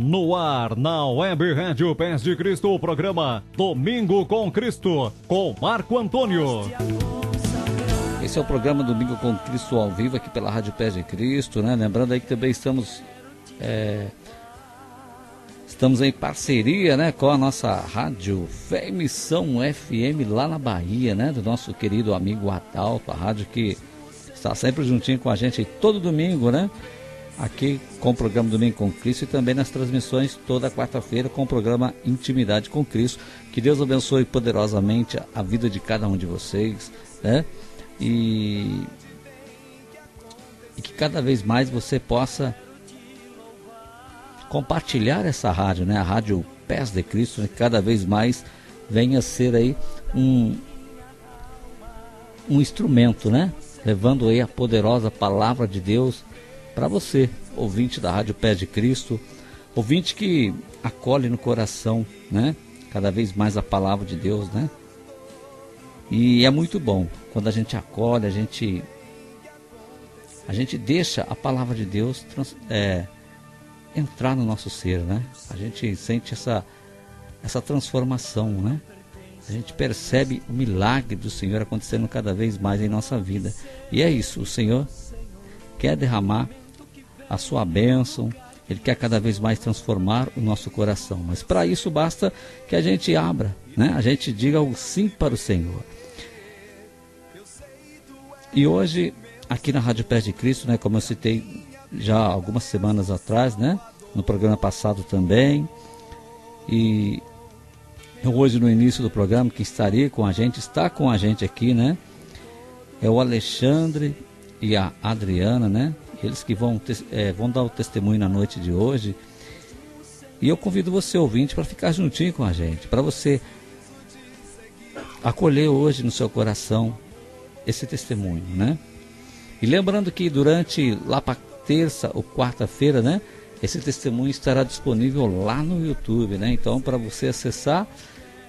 No ar, na Web Rádio Pés de Cristo, o programa Domingo com Cristo, com Marco Antônio. Esse é o programa Domingo com Cristo ao vivo aqui pela Rádio Pés de Cristo, né? Lembrando aí que também estamos em parceria, né, com a nossa rádio Fé e Missão FM lá na Bahia, né? Do nosso querido amigo Adalto, a rádio que está sempre juntinho com a gente aí todo domingo, né? Aqui com o programa Domingo com Cristo e também nas transmissões toda quarta-feira com o programa Intimidade com Cristo. Que Deus abençoe poderosamente a vida de cada um de vocês, né? E que cada vez mais você possa compartilhar essa rádio, né? A Rádio Pés de Cristo, né? Que cada vez mais venha a ser aí um instrumento, né? Levando aí a poderosa palavra de Deus para você, ouvinte da Rádio Pés de Cristo, ouvinte que acolhe no coração, né? Cada vez mais a palavra de Deus, né? E é muito bom quando a gente acolhe, a gente deixa a palavra de Deus entrar no nosso ser, né? A gente sente essa transformação, né? A gente percebe o milagre do Senhor acontecendo cada vez mais em nossa vida. E é isso, o Senhor quer derramar a sua bênção, Ele quer cada vez mais transformar o nosso coração. Mas para isso basta que a gente abra, né? A gente diga o sim para o Senhor. E hoje, aqui na Rádio Pés de Cristo, né, como eu citei já algumas semanas atrás, né, no programa passado também, e hoje no início do programa, que estaria com a gente, está com a gente aqui, né, é o Alexandre e a Adriana, né, eles que vão dar o testemunho na noite de hoje. E eu convido você, ouvinte, para ficar juntinho com a gente, para você acolher hoje no seu coração esse testemunho, né? E lembrando que durante lá para terça ou quarta-feira, né, esse testemunho estará disponível lá no YouTube, né? Então, para você acessar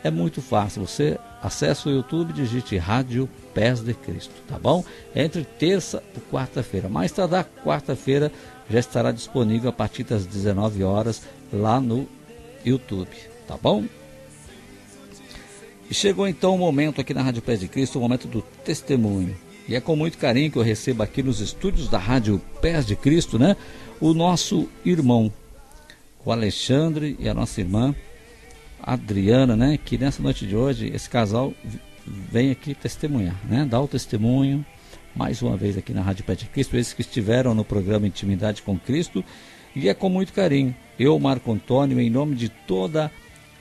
é muito fácil. Você acessa o YouTube, digite Rádio Pés de Cristo, tá bom? Entre terça e quarta-feira. Mais tardar quarta-feira já estará disponível a partir das 19 horas lá no YouTube, tá bom? E chegou então o momento aqui na Rádio Pés de Cristo, o momento do testemunho. E é com muito carinho que eu recebo aqui nos estúdios da Rádio Pés de Cristo, né, o nosso irmão, o Alexandre, e a nossa irmã Adriana, né, que nessa noite de hoje, esse casal vem aqui testemunhar, né, dar o testemunho, mais uma vez aqui na Rádio Pés de Cristo, esses que estiveram no programa Intimidade com Cristo, e é com muito carinho. Eu, Marco Antônio, em nome de toda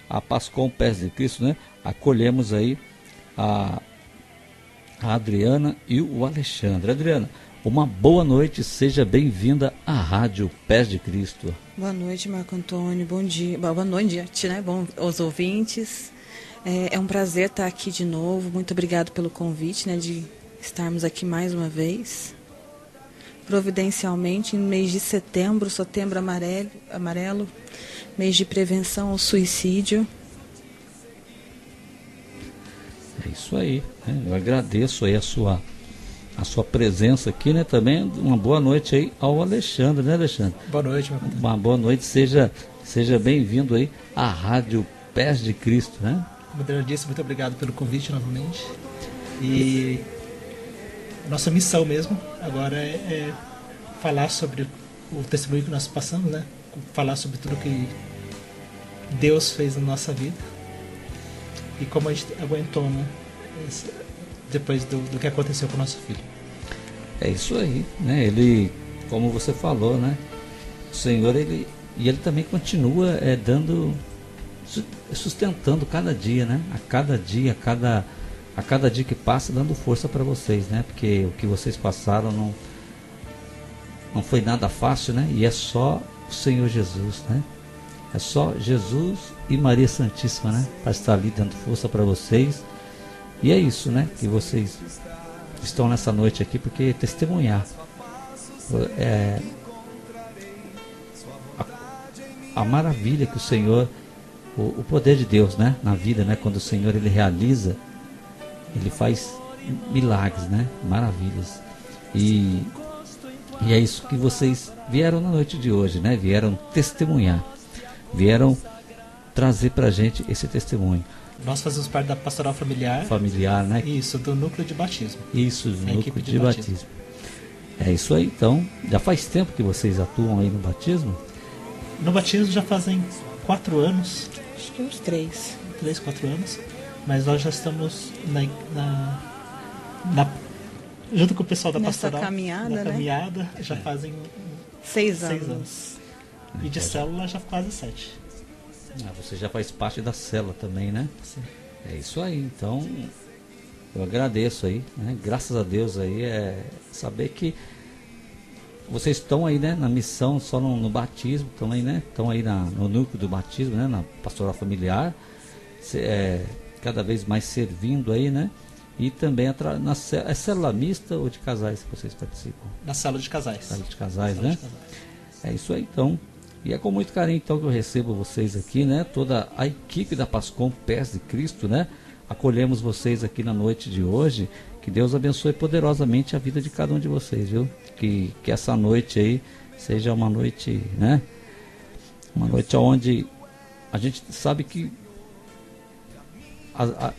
a Pascom Pés de Cristo, né, acolhemos aí a Adriana e o Alexandre. Adriana, uma boa noite, seja bem-vinda à Rádio Pés de Cristo. Boa noite, Marco Antônio, bom dia, boa noite, né, bom aos ouvintes. É um prazer estar aqui de novo, muito obrigado pelo convite, né, de estarmos aqui mais uma vez. Providencialmente, no mês de setembro amarelo, mês de prevenção ao suicídio. É isso aí, né? Eu agradeço aí a sua presença aqui, né? Também uma boa noite aí ao Alexandre, né, Alexandre? Boa noite, meu Uma boa noite, seja bem-vindo aí à Rádio Pés de Cristo, né? Como eu disse, muito obrigado pelo convite novamente. E nossa missão mesmo agora é falar sobre o testemunho que nós passamos, né? Falar sobre tudo que Deus fez na nossa vida. E como a gente aguentou, né? Depois do que aconteceu com o nosso filho. É isso aí, né? Ele, como você falou, né? O Senhor, ele também continua sustentando cada dia, né? A cada dia que passa, dando força para vocês, né? Porque o que vocês passaram não foi nada fácil, né? E é só o Senhor Jesus, né? É só Jesus e Maria Santíssima, né? Para estar ali dando força para vocês. E é isso, né? Que vocês estão nessa noite aqui, porque testemunhar a maravilha que o Senhor, o poder de Deus, né? Na vida, né? Quando o Senhor ele realiza, ele faz milagres, né? Maravilhas. E é isso que vocês vieram na noite de hoje, né? Vieram testemunhar. vieram trazer para a gente esse testemunho. Nós fazemos parte da pastoral familiar. Familiar, né? Isso, do núcleo de batismo. Isso, do núcleo de batismo. É isso aí, então. Já faz tempo que vocês atuam aí no batismo? No batismo já fazem 4 anos. Acho que uns 3. 3, 4 anos. Mas nós já estamos junto com o pessoal da Nessa pastoral. caminhada, já fazem 6 6 anos. anos. E de célula já quase 7. Você já faz parte da célula também, né? Sim. É isso aí, então eu agradeço aí, né? Graças a Deus aí, saber que vocês estão aí, né, na missão, só no batismo, estão aí, né? Estão aí no núcleo do batismo, né? Na pastoral familiar, cada vez mais servindo aí, né? E também na célula mista ou de casais que vocês participam? Na célula de casais. Célula de casais, né? É isso aí, então. E é com muito carinho, então, que eu recebo vocês aqui, né? Toda a equipe da Pascom Pés de Cristo, né? Acolhemos vocês aqui na noite de hoje. Que Deus abençoe poderosamente a vida de cada um de vocês, viu? Que essa noite aí seja uma noite, né? Uma noite onde a gente sabe que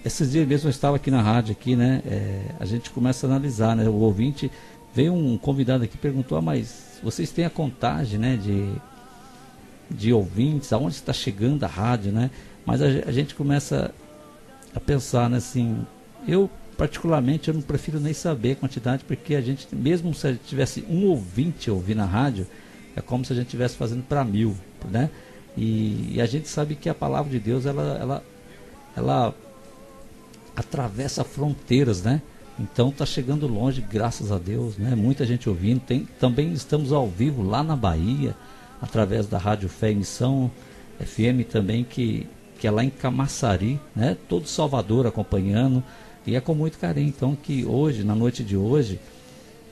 esses dias mesmo eu estava aqui na rádio, aqui, né? A gente começa a analisar, né? O ouvinte, veio um convidado aqui e perguntou, mas vocês têm a contagem, né? De ouvintes, aonde está chegando a rádio, né? Mas a gente começa a pensar, né, assim, eu particularmente eu não prefiro nem saber a quantidade, porque a gente, mesmo se a gente tivesse um ouvinte ouvir na rádio, é como se a gente estivesse fazendo para 1000, né? E a gente sabe que a palavra de Deus, ela atravessa fronteiras, né? Então está chegando longe, graças a Deus, né? Muita gente ouvindo. Também estamos ao vivo lá na Bahia, através da Rádio Fé e Missão FM também, que é lá em Camaçari, né? Todo Salvador acompanhando, e é com muito carinho. Então que hoje, na noite de hoje,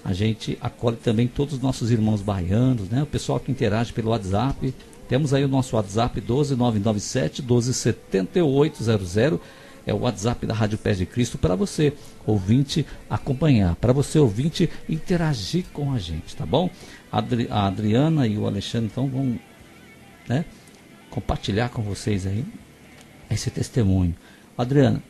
a gente acolhe também todos os nossos irmãos baianos, né? O pessoal que interage pelo WhatsApp. Temos aí o nosso WhatsApp 12997 127800. É o WhatsApp da Rádio Pés de Cristo, para você, ouvinte, acompanhar, para você, ouvinte, interagir com a gente, tá bom? A Adriana e o Alexandre, então, vão, né, compartilhar com vocês aí esse testemunho. Adriana,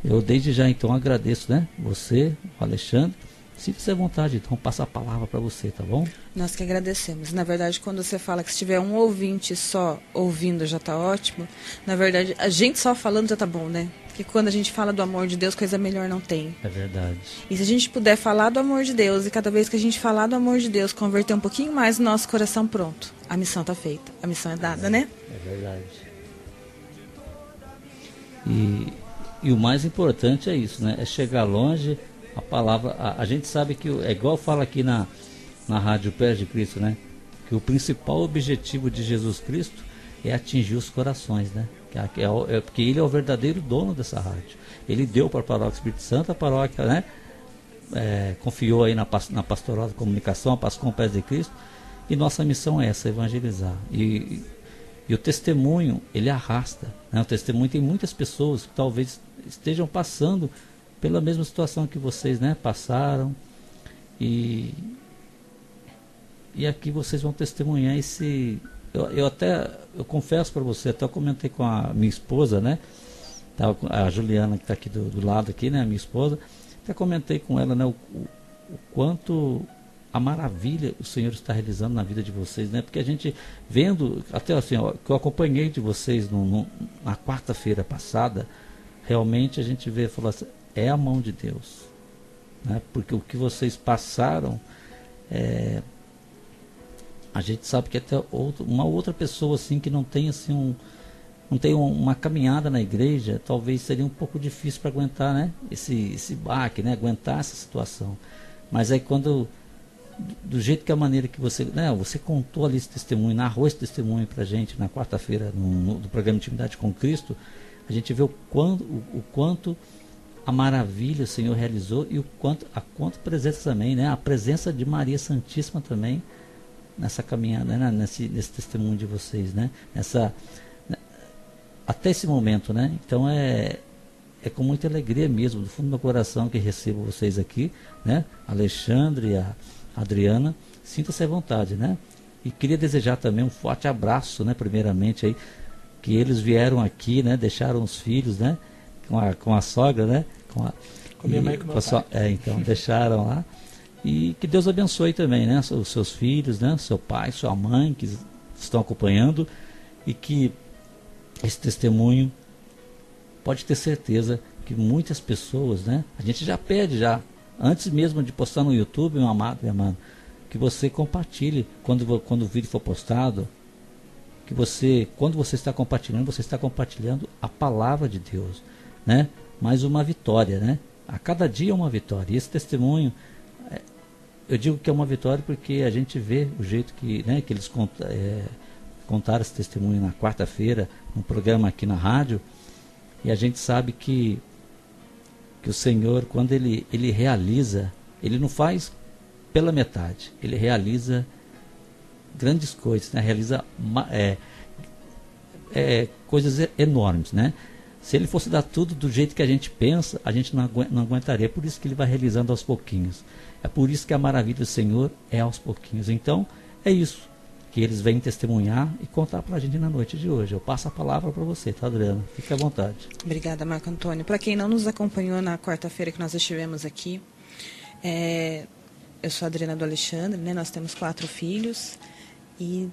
eu desde já, então, agradeço, né, você, o Alexandre. Sinta-se à vontade, então, passa a palavra para você, tá bom? Nós que agradecemos. Na verdade, quando você fala que se tiver um ouvinte só ouvindo já está ótimo, na verdade, a gente só falando já está bom, né? Porque quando a gente fala do amor de Deus, coisa melhor não tem. É verdade. E se a gente puder falar do amor de Deus, e cada vez que a gente falar do amor de Deus, converter um pouquinho mais no nosso coração, pronto. A missão está feita. A missão é dada, né? É verdade. E o mais importante é isso, né? É chegar longe. A palavra, a gente sabe que é igual fala aqui na Rádio Pés de Cristo, né? Que o principal objetivo de Jesus Cristo é atingir os corações, né? Porque ele é o verdadeiro dono dessa rádio. Ele deu para a Paróquia Espírito Santo, a paróquia, né? Confiou aí na pastoral da comunicação, a Pascom Pés de Cristo, e nossa missão é essa, evangelizar. E o testemunho, ele arrasta, né? O testemunho, tem muitas pessoas que talvez estejam passando pela mesma situação que vocês, né, passaram, e aqui vocês vão testemunhar esse... Eu confesso para você, até eu comentei com a minha esposa, né, a Juliana, que está aqui do lado aqui, né, a minha esposa, até comentei com ela, né, o quanto a maravilha o Senhor está realizando na vida de vocês, né, porque a gente vendo, até assim, que eu acompanhei de vocês na quarta-feira passada, realmente a gente vê, falou assim, é a mão de Deus, né? Porque o que vocês passaram, a gente sabe que até uma outra pessoa assim que não tem assim não tem uma caminhada na igreja, talvez seria um pouco difícil para aguentar, né? Esse baque, né? Aguentar essa situação. Mas aí quando do jeito que a maneira que você, né? Você contou ali esse testemunho, narrou esse testemunho para a gente na quarta-feira do programa Intimidade com Cristo, a gente vê o quanto a maravilha o Senhor realizou e a quanto presença também, né? A presença de Maria Santíssima também nessa caminhada, né? nesse testemunho de vocês, né? Até esse momento, né? Então é com muita alegria mesmo, do fundo do meu coração, que recebo vocês aqui, né? Alexandre e a Adriana, sinta-se à vontade, né? E queria desejar também um forte abraço, né, primeiramente aí, que eles vieram aqui, né, deixaram os filhos, né, com a sogra, né, com minha mãe e com meu pai. Então deixaram lá. E que Deus abençoe também, né, os seus filhos, né, seu pai, sua mãe, que estão acompanhando, e que esse testemunho, pode ter certeza que muitas pessoas, né, a gente já pede antes mesmo de postar no YouTube, meu amado, minha amada, que você compartilhe quando o vídeo for postado, que quando você está compartilhando a palavra de Deus, né? Mais uma vitória, né? A cada dia é uma vitória. E esse testemunho, eu digo que é uma vitória porque a gente vê o jeito que, né, que eles contaram esse testemunho na quarta-feira, no programa aqui na rádio, e a gente sabe que o Senhor, quando ele realiza, ele não faz pela metade, ele realiza grandes coisas, né? Realiza coisas enormes, né? Se ele fosse dar tudo do jeito que a gente pensa, a gente não aguentaria. É por isso que ele vai realizando aos pouquinhos. É por isso que a maravilha do Senhor é aos pouquinhos. Então, é isso que eles vêm testemunhar e contar para a gente na noite de hoje. Eu passo a palavra para você, tá, Adriana? Fique à vontade. Obrigada, Marco Antônio. Para quem não nos acompanhou na quarta-feira que nós estivemos aqui, eu sou a Adriana do Alexandre, né? Nós temos 4 filhos e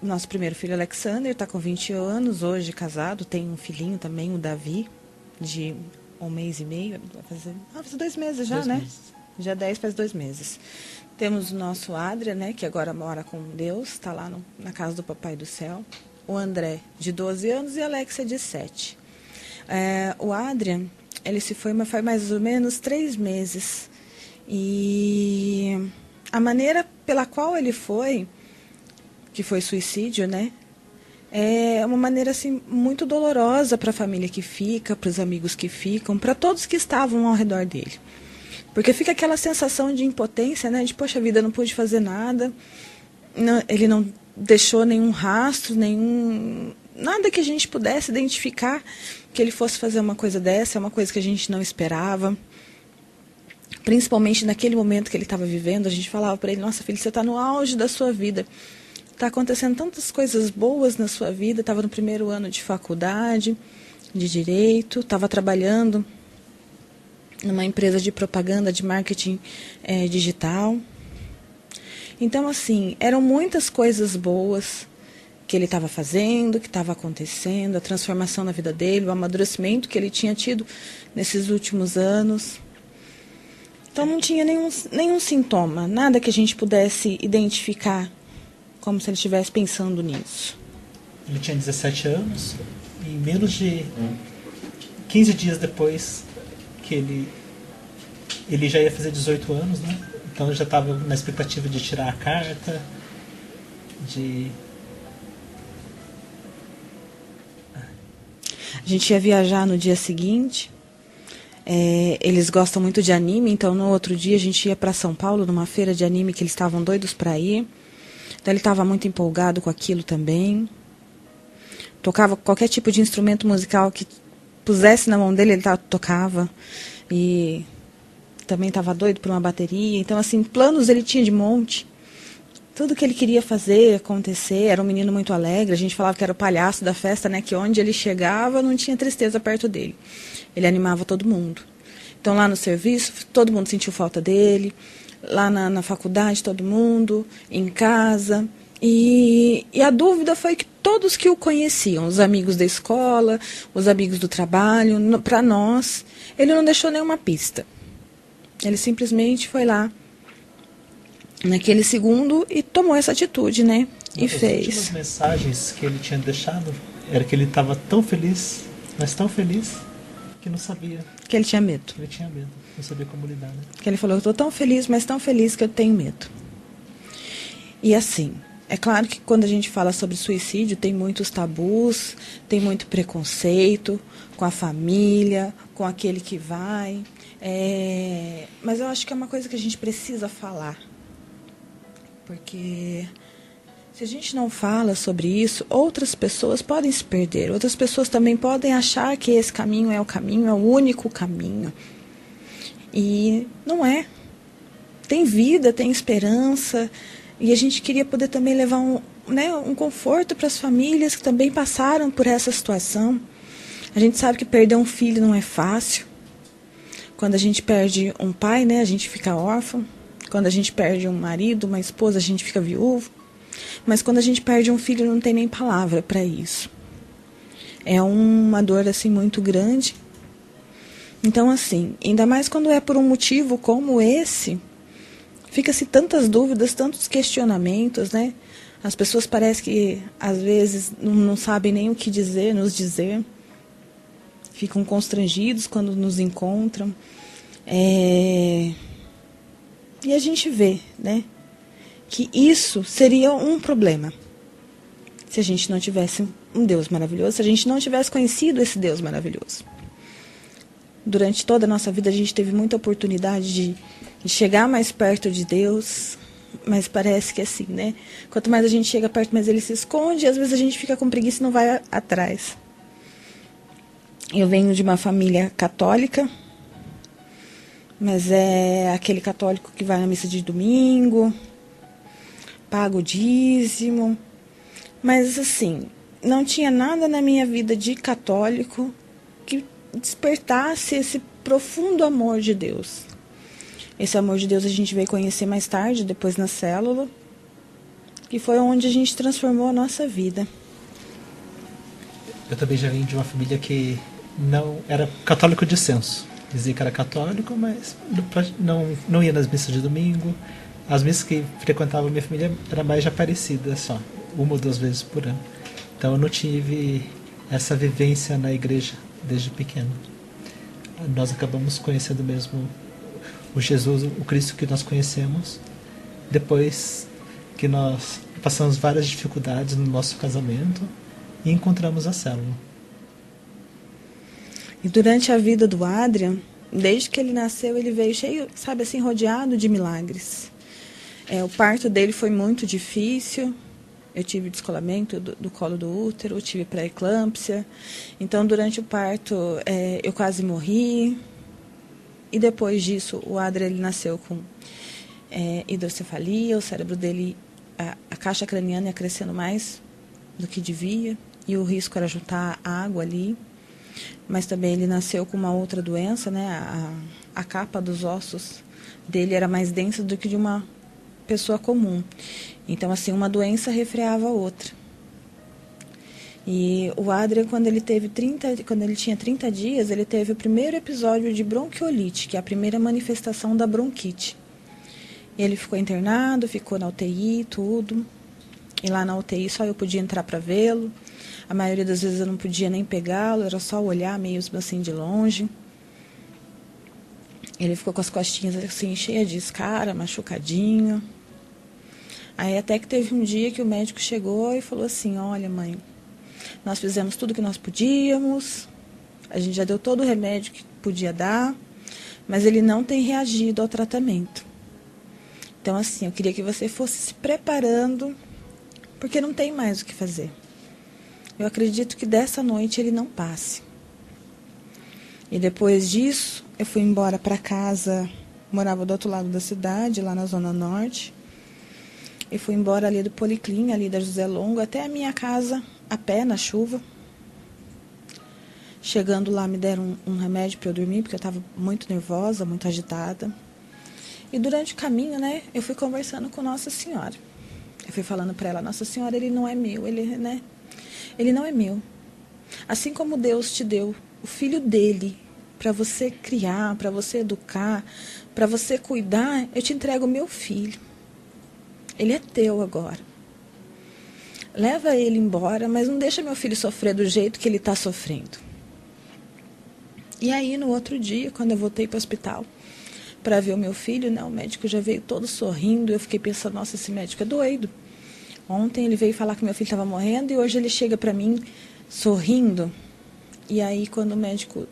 nosso primeiro filho, Alexander, está com 20 anos, hoje casado, tem um filhinho também, o Davi, de 1 mês e meio, vai fazer 2 meses já, 2 né? Meses. Já 10 faz 2 meses. Temos o nosso Adria, né, que agora mora com Deus, está lá na casa do Papai do Céu. O André, de 12 anos, e a Alexia, de 7. O Adrian, ele se foi, mas faz mais ou menos 3 meses. E a maneira pela qual ele foi, que foi suicídio, né? É uma maneira assim muito dolorosa para a família que fica, para os amigos que ficam, para todos que estavam ao redor dele. Porque fica aquela sensação de impotência, né? De, poxa vida, não pude fazer nada. Não, ele não deixou nenhum rastro, nada que a gente pudesse identificar que ele fosse fazer uma coisa dessa, é uma coisa que a gente não esperava. Principalmente naquele momento que ele estava vivendo, a gente falava para ele, nossa filho, você está no auge da sua vida. Está acontecendo tantas coisas boas na sua vida, estava no primeiro ano de faculdade, de Direito, estava trabalhando numa empresa de propaganda, de marketing digital. Então, assim, eram muitas coisas boas que ele estava fazendo, que estava acontecendo, a transformação na vida dele, o amadurecimento que ele tinha tido nesses últimos anos. Então, não tinha nenhum sintoma, nada que a gente pudesse identificar como se ele estivesse pensando nisso. Ele tinha 17 anos e menos de 15 dias depois que ele já ia fazer 18 anos, né? Então ele já estava na expectativa de tirar a carta, A gente ia viajar no dia seguinte. Eles gostam muito de anime, então no outro dia a gente ia para São Paulo, numa feira de anime que eles estavam doidos para ir. Então ele estava muito empolgado com aquilo também. Tocava qualquer tipo de instrumento musical que pusesse na mão dele, ele tocava. E também estava doido por uma bateria. Então, assim, planos ele tinha de monte. Tudo que ele queria fazer, acontecer. Era um menino muito alegre. A gente falava que era o palhaço da festa, né? Que onde ele chegava não tinha tristeza perto dele. Ele animava todo mundo. Então, lá no serviço, todo mundo sentiu falta dele. Lá na faculdade, todo mundo. Em casa. E a dúvida foi que todos que o conheciam, os amigos da escola, os amigos do trabalho, para nós, ele não deixou nenhuma pista. Ele simplesmente foi lá naquele segundo e tomou essa atitude, né? E fez. As últimas mensagens que ele tinha deixado era que ele estava tão feliz, mas tão feliz, que não sabia. Que ele tinha medo. Ele tinha medo, não sabia como lidar, né? Que ele falou, eu estou tão feliz, mas tão feliz que eu tenho medo. E assim, é claro que quando a gente fala sobre suicídio, tem muitos tabus, tem muito preconceito com a família, com aquele que vai. Mas eu acho que é uma coisa que a gente precisa falar. Porque se a gente não fala sobre isso, outras pessoas podem se perder. Outras pessoas também podem achar que esse caminho é o caminho, é o único caminho. E não é. Tem vida, tem esperança. E a gente queria poder também levar um conforto para as famílias que também passaram por essa situação. A gente sabe que perder um filho não é fácil. Quando a gente perde um pai, né, a gente fica órfão. Quando a gente perde um marido, uma esposa, a gente fica viúvo. Mas quando a gente perde um filho, não tem nem palavra para isso. É uma dor assim muito grande. Então, assim, ainda mais quando é por um motivo como esse, fica-se tantas dúvidas, tantos questionamentos, né? As pessoas parecem que, às vezes, não sabem nem o que dizer, nos dizer. Ficam constrangidos quando nos encontram. E a gente vê, né, que isso seria um problema. Se a gente não tivesse um Deus maravilhoso, se a gente não tivesse conhecido esse Deus maravilhoso. Durante toda a nossa vida, a gente teve muita oportunidade de chegar mais perto de Deus, mas parece que é assim, né? Quanto mais a gente chega perto, mais ele se esconde, e às vezes a gente fica com preguiça e não vai atrás. Eu venho de uma família católica, mas é aquele católico que vai na missa de domingo, paga o dízimo, mas assim, não tinha nada na minha vida de católico que despertasse esse profundo amor de Deus. Esse amor de Deus a gente veio conhecer mais tarde, depois na célula, que foi onde a gente transformou a nossa vida. Eu também já vim de uma família que não era católico de senso. Dizia que era católico, mas não ia nas missas de domingo. As missas que frequentava minha família era mais de Aparecida, só 1 ou 2 vezes por ano. Então eu não tive essa vivência na igreja desde pequeno. Nós acabamos conhecendo mesmo o Jesus, o Cristo que nós conhecemos, depois que nós passamos várias dificuldades no nosso casamento e encontramos a célula. E durante a vida do Adrian, desde que ele nasceu, ele veio cheio, sabe assim, rodeado de milagres. O parto dele foi muito difícil. Eu tive descolamento do colo do útero, eu tive pré-eclâmpsia. Então, durante o parto, eu quase morri. E depois disso, o Adrian ele nasceu com hidrocefalia, o cérebro dele, a caixa craniana ia crescendo mais do que devia. E o risco era juntar água ali. Mas também ele nasceu com uma outra doença, né? A capa dos ossos dele era mais densa do que de uma pessoa comum. Então, assim, uma doença refreava a outra. E o Adrian, quando ele tinha 30 dias, ele teve o primeiro episódio de bronquiolite, que é a primeira manifestação da bronquite. Ele ficou internado, ficou na UTI, tudo. E lá na UTI só eu podia entrar para vê-lo. A maioria das vezes eu não podia nem pegá-lo, era só olhar meio assim de longe. Ele ficou com as costinhas assim, cheias de escara, machucadinho. Aí até que teve um dia que o médico chegou e falou assim: olha, mãe, nós fizemos tudo que nós podíamos, a gente já deu todo o remédio que podia dar, mas ele não tem reagido ao tratamento. Então, assim, eu queria que você fosse se preparando, porque não tem mais o que fazer. Eu acredito que dessa noite ele não passe. E depois disso, eu fui embora para casa, morava do outro lado da cidade, lá na Zona Norte. E fui embora ali do Policlin, ali da José Longo, até a minha casa, a pé, na chuva. Chegando lá, me deram um remédio para eu dormir, porque eu estava muito nervosa, muito agitada. E durante o caminho, né, eu fui conversando com Nossa Senhora. Eu fui falando para ela: Nossa Senhora, ele não é meu, ele não é meu. Assim como Deus te deu o filho dele para você criar, para você educar, para você cuidar, eu te entrego o meu filho. Ele é teu agora. Leva ele embora, mas não deixa meu filho sofrer do jeito que ele está sofrendo. E aí, no outro dia, quando eu voltei para o hospital para ver o meu filho, né, o médico já veio todo sorrindo. Eu fiquei pensando: nossa, esse médico é doido. Ontem ele veio falar que meu filho estava morrendo e hoje ele chega para mim sorrindo. E aí, quando o médico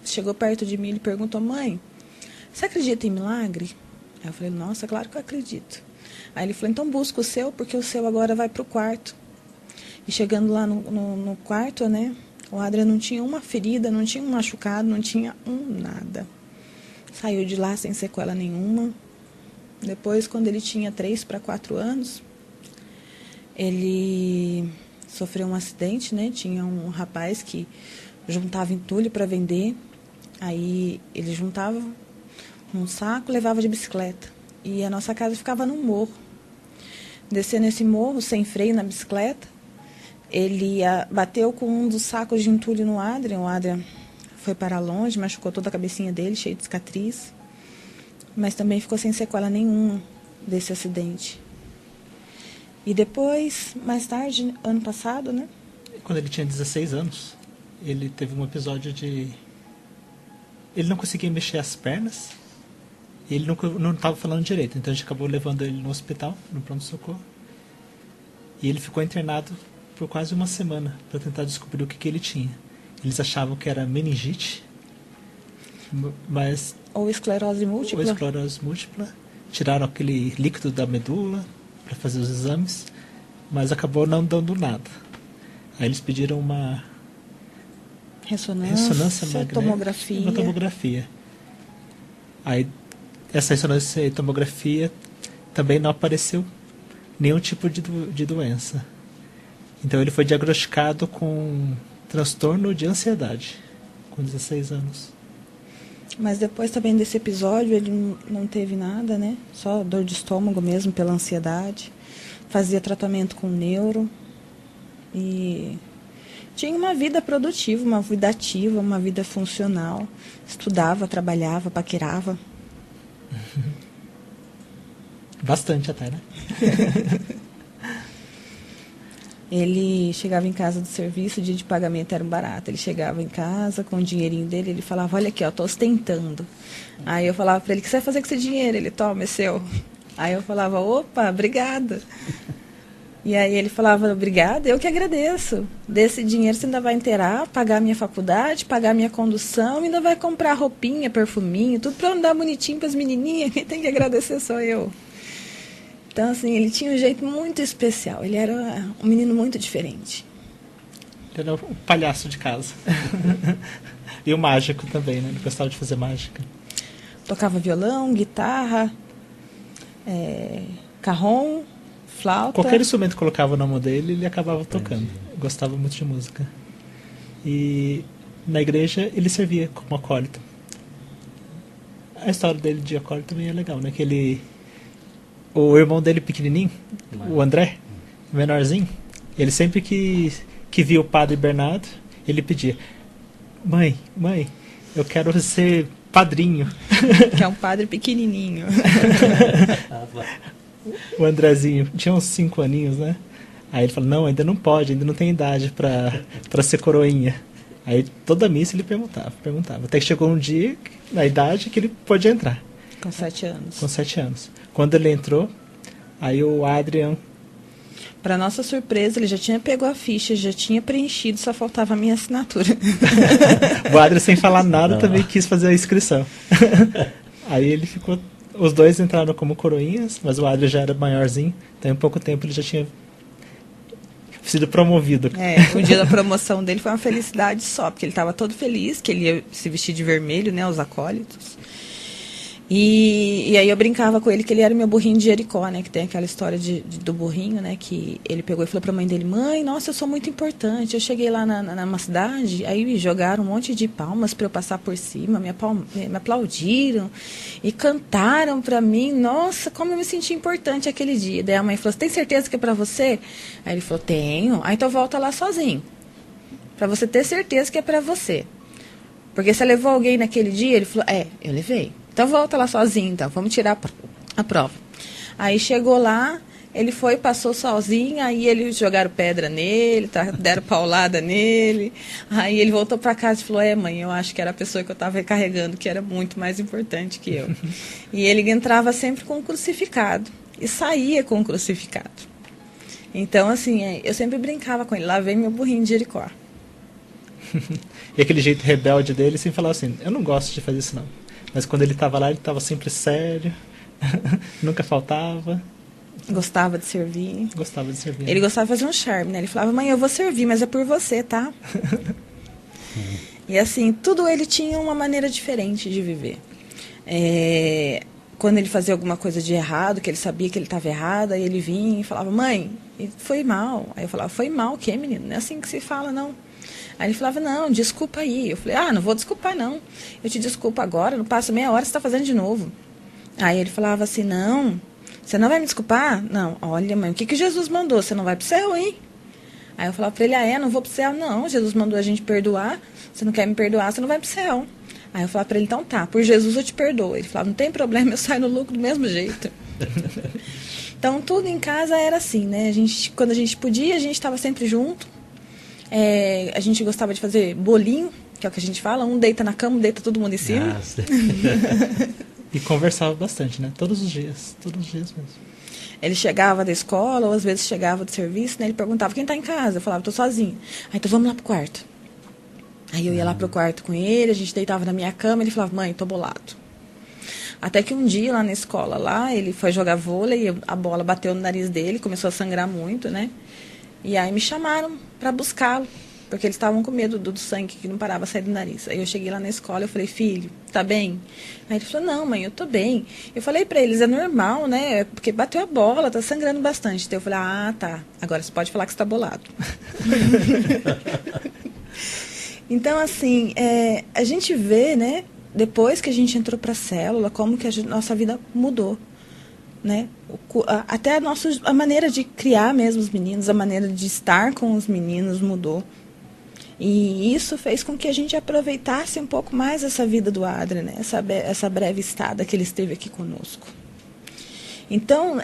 chegou perto de mim, ele perguntou: mãe, você acredita em milagre? Aí eu falei: nossa, claro que eu acredito. Aí ele falou: então busca o seu, porque o seu agora vai para o quarto. E chegando lá no quarto, né, o Adrian não tinha uma ferida, não tinha um machucado, não tinha nada. Saiu de lá sem sequela nenhuma. Depois, quando ele tinha 3 para 4 anos, ele sofreu um acidente, né? Tinha um rapaz que juntava entulho para vender. Aí ele juntava um saco e levava de bicicleta. E a nossa casa ficava num morro. Descendo esse morro, sem freio na bicicleta, ele bateu com um dos sacos de entulho no Adrian. O Adrian foi para longe, machucou toda a cabecinha dele, cheio de cicatriz. Mas também ficou sem sequela nenhuma desse acidente. E depois, mais tarde, ano passado, né? Quando ele tinha 16 anos, ele teve um episódio de... Ele não conseguia mexer as pernas. E ele não estava falando direito. Então a gente acabou levando ele no hospital, no pronto-socorro. E ele ficou internado por quase uma semana para tentar descobrir o que ele tinha. Eles achavam que era meningite, mas... Ou esclerose múltipla. Ou esclerose múltipla. Tiraram aquele líquido da medula para fazer os exames, mas acabou não dando nada. Aí eles pediram uma ressonância magnética, uma tomografia. Aí essa ressonância e tomografia também não apareceu nenhum tipo de doença. Então ele foi diagnosticado com transtorno de ansiedade com 16 anos. Mas depois também desse episódio ele não teve nada, né? Só dor de estômago mesmo pela ansiedade. Fazia tratamento com neuro. E tinha uma vida produtiva, uma vida ativa, uma vida funcional. Estudava, trabalhava, paquerava. Bastante até, né? Ele chegava em casa do serviço, o dia de pagamento era um barato. Ele chegava em casa com o dinheirinho dele, ele falava, olha aqui, ó, tô ostentando. Aí eu falava para ele, o que você vai fazer com esse dinheiro? Ele, toma, é seu. Aí eu falava, opa, obrigada. E aí ele falava, obrigada, eu que agradeço. Desse dinheiro você ainda vai inteirar, pagar a minha faculdade, pagar a minha condução, ainda vai comprar roupinha, perfuminho, tudo para andar bonitinho para as menininhas. Quem tem que agradecer sou eu. Então, assim, ele tinha um jeito muito especial. Ele era um menino muito diferente. Ele era o palhaço de casa. E o mágico também, né? Ele gostava de fazer mágica. Tocava violão, guitarra, carrom, flauta. Qualquer instrumento que colocava na mão dele, ele acabava tocando. Gostava muito de música. E na igreja ele servia como acólito. A história dele de acólito também é legal, né? Que o irmão dele pequenininho, o André, menorzinho, ele sempre que via o padre Bernardo, ele pedia, mãe, eu quero ser padrinho. Que é um padre pequenininho. O Andrezinho tinha uns 5 aninhos, né? Aí ele falou, não, ainda não pode, ainda não tem idade pra ser coroinha. Aí toda missa ele perguntava. Até que chegou um dia, na idade, que ele pôde entrar. Com 7 anos. Com 7 anos. Quando ele entrou, aí o Adrian... Para nossa surpresa, ele já tinha pegou a ficha, já tinha preenchido, só faltava a minha assinatura. O Adrian, sem falar nada, também quis fazer a inscrição. Aí ele ficou... Os dois entraram como coroinhas, mas o Adrian já era maiorzinho, então em pouco tempo ele já tinha sido promovido. O dia da promoção dele foi uma felicidade só, porque ele estava todo feliz, que ele ia se vestir de vermelho, né, os acólitos. E aí eu brincava com ele que ele era o meu burrinho de Jericó, né? Que tem aquela história do burrinho, né? Que ele pegou e falou pra mãe dele, mãe, nossa, eu sou muito importante. Eu cheguei lá numa cidade, aí me jogaram um monte de palmas pra eu passar por cima, me aplaudiram e cantaram pra mim. Nossa, como eu me senti importante aquele dia. Daí a mãe falou, você tem certeza que é pra você? Aí ele falou, tenho. Aí então volta lá sozinho. Pra você ter certeza que é pra você. Porque você levou alguém naquele dia? Ele falou, eu levei. Então volta lá sozinho, então, vamos tirar a prova. Aí chegou lá, ele foi, passou sozinho, aí eles jogaram pedra nele, deram paulada nele. Aí ele voltou para casa e falou, mãe, eu acho que era a pessoa que eu estava recarregando, que era muito mais importante que eu. E ele entrava sempre com um crucificado e saía com um crucificado. Então, assim, eu sempre brincava com ele, lá vem meu burrinho de Jericó. E aquele jeito rebelde dele, sempre falava assim, eu não gosto de fazer isso não. Mas quando ele estava lá, ele estava sempre sério, nunca faltava. Gostava de servir. Gostava de servir. Ele gostava de fazer um charme, né? Ele falava, mãe, eu vou servir, mas é por você, tá? E assim, tudo ele tinha uma maneira diferente de viver. quando ele fazia alguma coisa de errado, que ele sabia que ele estava errado, aí ele vinha e falava, mãe, foi mal. Aí eu falava, foi mal o quê, menino? Não é assim que se fala, não. Aí ele falava, não, desculpa aí. Eu falei, não vou desculpar, não. Eu te desculpo agora, não passa meia hora, você está fazendo de novo. Aí ele falava assim, não, você não vai me desculpar? Não, olha, mãe, o que Jesus mandou? Você não vai pro céu, hein? Aí eu falava para ele, não vou pro céu? Não, Jesus mandou a gente perdoar. Você não quer me perdoar, você não vai pro céu. Aí eu falava para ele, então tá, por Jesus eu te perdoo. Ele falava, não tem problema, eu saio no lucro do mesmo jeito. Então tudo em casa era assim, né? Quando a gente podia, a gente estava sempre junto. A gente gostava de fazer bolinho, que é o que a gente fala, um deita na cama, deita todo mundo em cima. E conversava bastante, né? Todos os dias mesmo. Ele chegava da escola, ou às vezes chegava do serviço, né? Ele perguntava, quem tá em casa? Eu falava, tô sozinho. Aí, então vamos lá pro quarto. Aí eu ia lá pro quarto com ele, a gente deitava na minha cama, ele falava, mãe, tô bolado. Até que um dia lá na escola, ele foi jogar vôlei, a bola bateu no nariz dele, começou a sangrar muito, né? E aí me chamaram para buscá-lo, porque eles estavam com medo do sangue que não parava a sair do nariz. Aí eu cheguei lá na escola, eu falei, filho, tá bem? Aí ele falou, não, mãe, eu tô bem. Eu falei para eles, é normal, né? Porque bateu a bola, tá sangrando bastante. Então eu falei, tá, agora você pode falar que você tá bolado. Então, assim, a gente vê, né, depois que a gente entrou para a célula, como que nossa vida mudou, né? Até a maneira de criar mesmo os meninos, a maneira de estar com os meninos mudou. E isso fez com que a gente aproveitasse um pouco mais essa vida do Adrian, né? Essa breve estada que ele esteve aqui conosco. Então,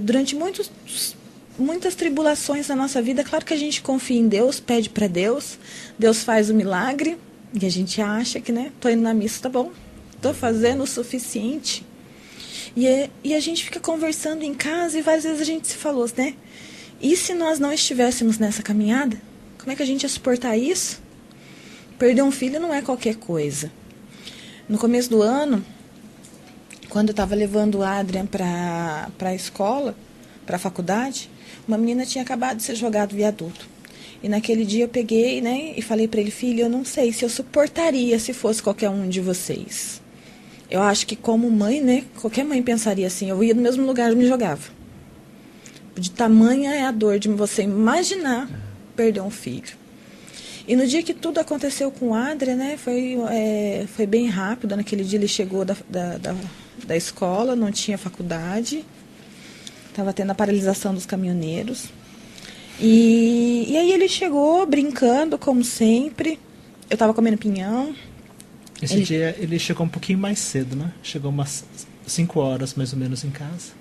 durante muitas tribulações na nossa vida, claro que a gente confia em Deus, pede para Deus, Deus faz o milagre, e a gente acha que, né, tô indo na missa, tá bom, tô fazendo o suficiente. E a gente fica conversando em casa e várias vezes a gente se falou, né, e se nós não estivéssemos nessa caminhada, como é que a gente ia suportar isso? Perder um filho não é qualquer coisa. No começo do ano, quando eu estava levando o Adrian para a escola, para a faculdade, uma menina tinha acabado de ser jogada do viaduto. E naquele dia eu peguei, né, e falei para ele, filho, eu não sei se eu suportaria se fosse qualquer um de vocês. Eu acho que como mãe, né, qualquer mãe pensaria assim, eu ia no mesmo lugar e me jogava. De tamanha é a dor de você imaginar perder um filho. E no dia que tudo aconteceu com o Adrian, né, foi bem rápido. Naquele dia ele chegou da escola, não tinha faculdade. Estava tendo a paralisação dos caminhoneiros. E aí ele chegou brincando, como sempre. Eu estava comendo pinhão. Esse dia ele chegou um pouquinho mais cedo, né? Chegou umas 5 horas, mais ou menos, em casa.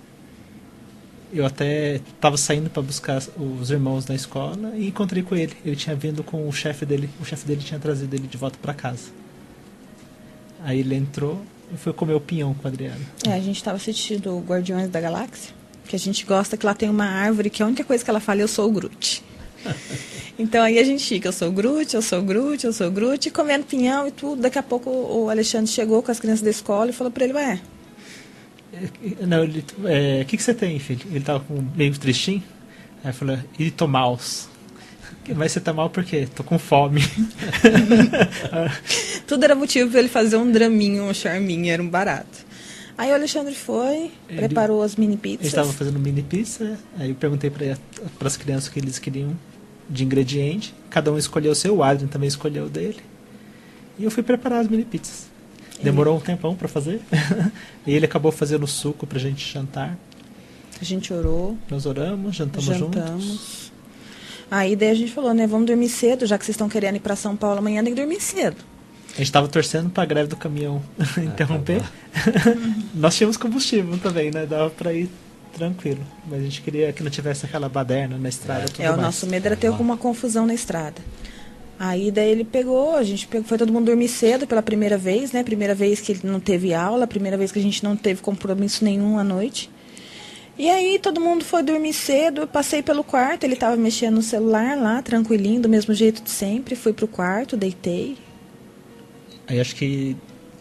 Eu até estava saindo para buscar os irmãos na escola e encontrei com ele. Ele tinha vindo com o chefe dele. O chefe dele tinha trazido ele de volta para casa. Aí ele entrou e foi comer o pinhão com a Adriana. A gente estava assistindo o Guardiões da Galáxia, que a gente gosta, que lá tem uma árvore que a única coisa que ela fala é eu sou o Groot. Então aí a gente fica, eu sou o Groot, eu sou o Groot, eu sou o Groot, e comendo pinhão e tudo. Daqui a pouco o Alexandre chegou com as crianças da escola e falou para ele, não, o que você tem, filho? Ele tava meio tristinho. Aí falou, e tô mal. Mas você tá mal por quê? Tô com fome. Tudo era motivo para ele fazer um draminho, um charminho, era um barato. Aí o Alexandre preparou as mini pizzas. Eles estavam fazendo mini pizza. Aí eu perguntei para as crianças o que eles queriam de ingrediente. Cada um escolheu o seu, o Adrian também escolheu o dele. E eu fui preparar as mini pizzas. Demorou um tempão para fazer. E ele acabou fazendo o suco pra gente jantar. A gente orou. Nós oramos, jantamos juntos. Aí daí a gente falou, né, vamos dormir cedo, já que vocês estão querendo ir para São Paulo amanhã, tem que dormir cedo. A gente estava torcendo para a greve do caminhão interromper. Nós tínhamos combustível também, né? Dava para ir tranquilo. Mas a gente queria que não tivesse aquela baderna na estrada. O nosso medo era ter alguma confusão na estrada. Aí daí ele foi todo mundo dormir cedo pela primeira vez, né? Primeira vez que ele não teve aula, primeira vez que a gente não teve compromisso nenhum à noite. E aí todo mundo foi dormir cedo, eu passei pelo quarto, ele estava mexendo no celular lá, tranquilinho, do mesmo jeito de sempre. Fui pro quarto, deitei. Aí acho que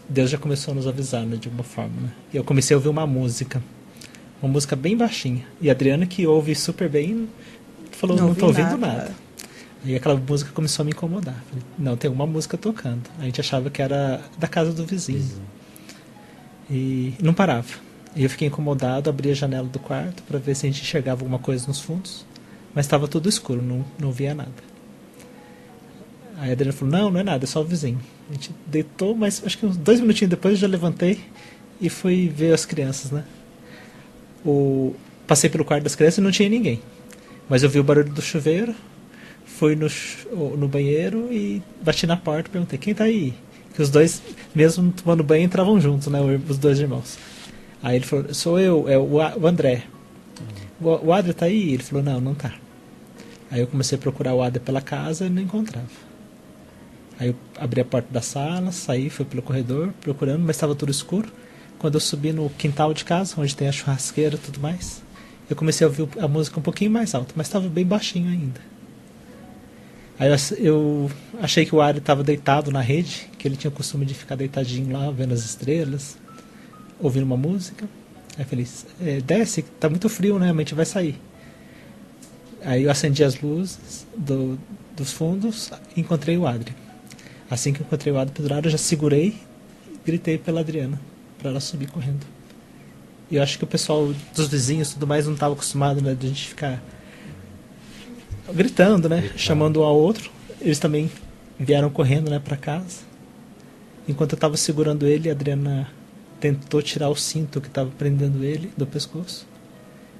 Deus já começou a nos avisar, né, de uma forma, né? E eu comecei a ouvir uma música bem baixinha. E a Adriana, que ouve super bem, falou, não tô ouvindo nada. Aí aquela música começou a me incomodar. Falei, não, tem uma música tocando. A gente achava que era da casa do vizinho. E não parava. E eu fiquei incomodado, abri a janela do quarto para ver se a gente enxergava alguma coisa nos fundos, mas estava tudo escuro, não via nada. Aí a Adriana falou, não é nada, é só o vizinho. A gente deitou, mas acho que uns 2 minutinhos depois eu já levantei e fui ver as crianças, né? Passei pelo quarto das crianças e não tinha ninguém. Mas eu vi o barulho do chuveiro, fui no banheiro e bati na porta e perguntei, quem tá aí? Que os dois, mesmo tomando banho, entravam juntos, né? Os 2 irmãos. Aí ele falou, sou eu, é o André. O Adri tá aí? Ele falou, não tá. Aí eu comecei a procurar o Adri pela casa e não encontrava. Aí eu abri a porta da sala, saí, fui pelo corredor procurando, mas estava tudo escuro. Quando eu subi no quintal de casa, onde tem a churrasqueira e tudo mais, eu comecei a ouvir a música um pouquinho mais alta, mas estava bem baixinho ainda. Aí eu achei que o Adri estava deitado na rede, que ele tinha o costume de ficar deitadinho lá, vendo as estrelas, ouvindo uma música. Aí eu falei, desce, tá muito frio, né? A gente vai sair. Aí eu acendi as luzes dos fundos e encontrei o Adri. Assim que eu encontrei o Adri pendurado, eu já segurei e gritei pela Adriana, para ela subir correndo. E eu acho que o pessoal dos vizinhos e tudo mais não estava acostumado, né, de a gente ficar gritando, né? Chamando um ao outro. Eles também vieram correndo, né, para casa. Enquanto eu estava segurando ele, a Adriana tentou tirar o cinto que estava prendendo ele do pescoço.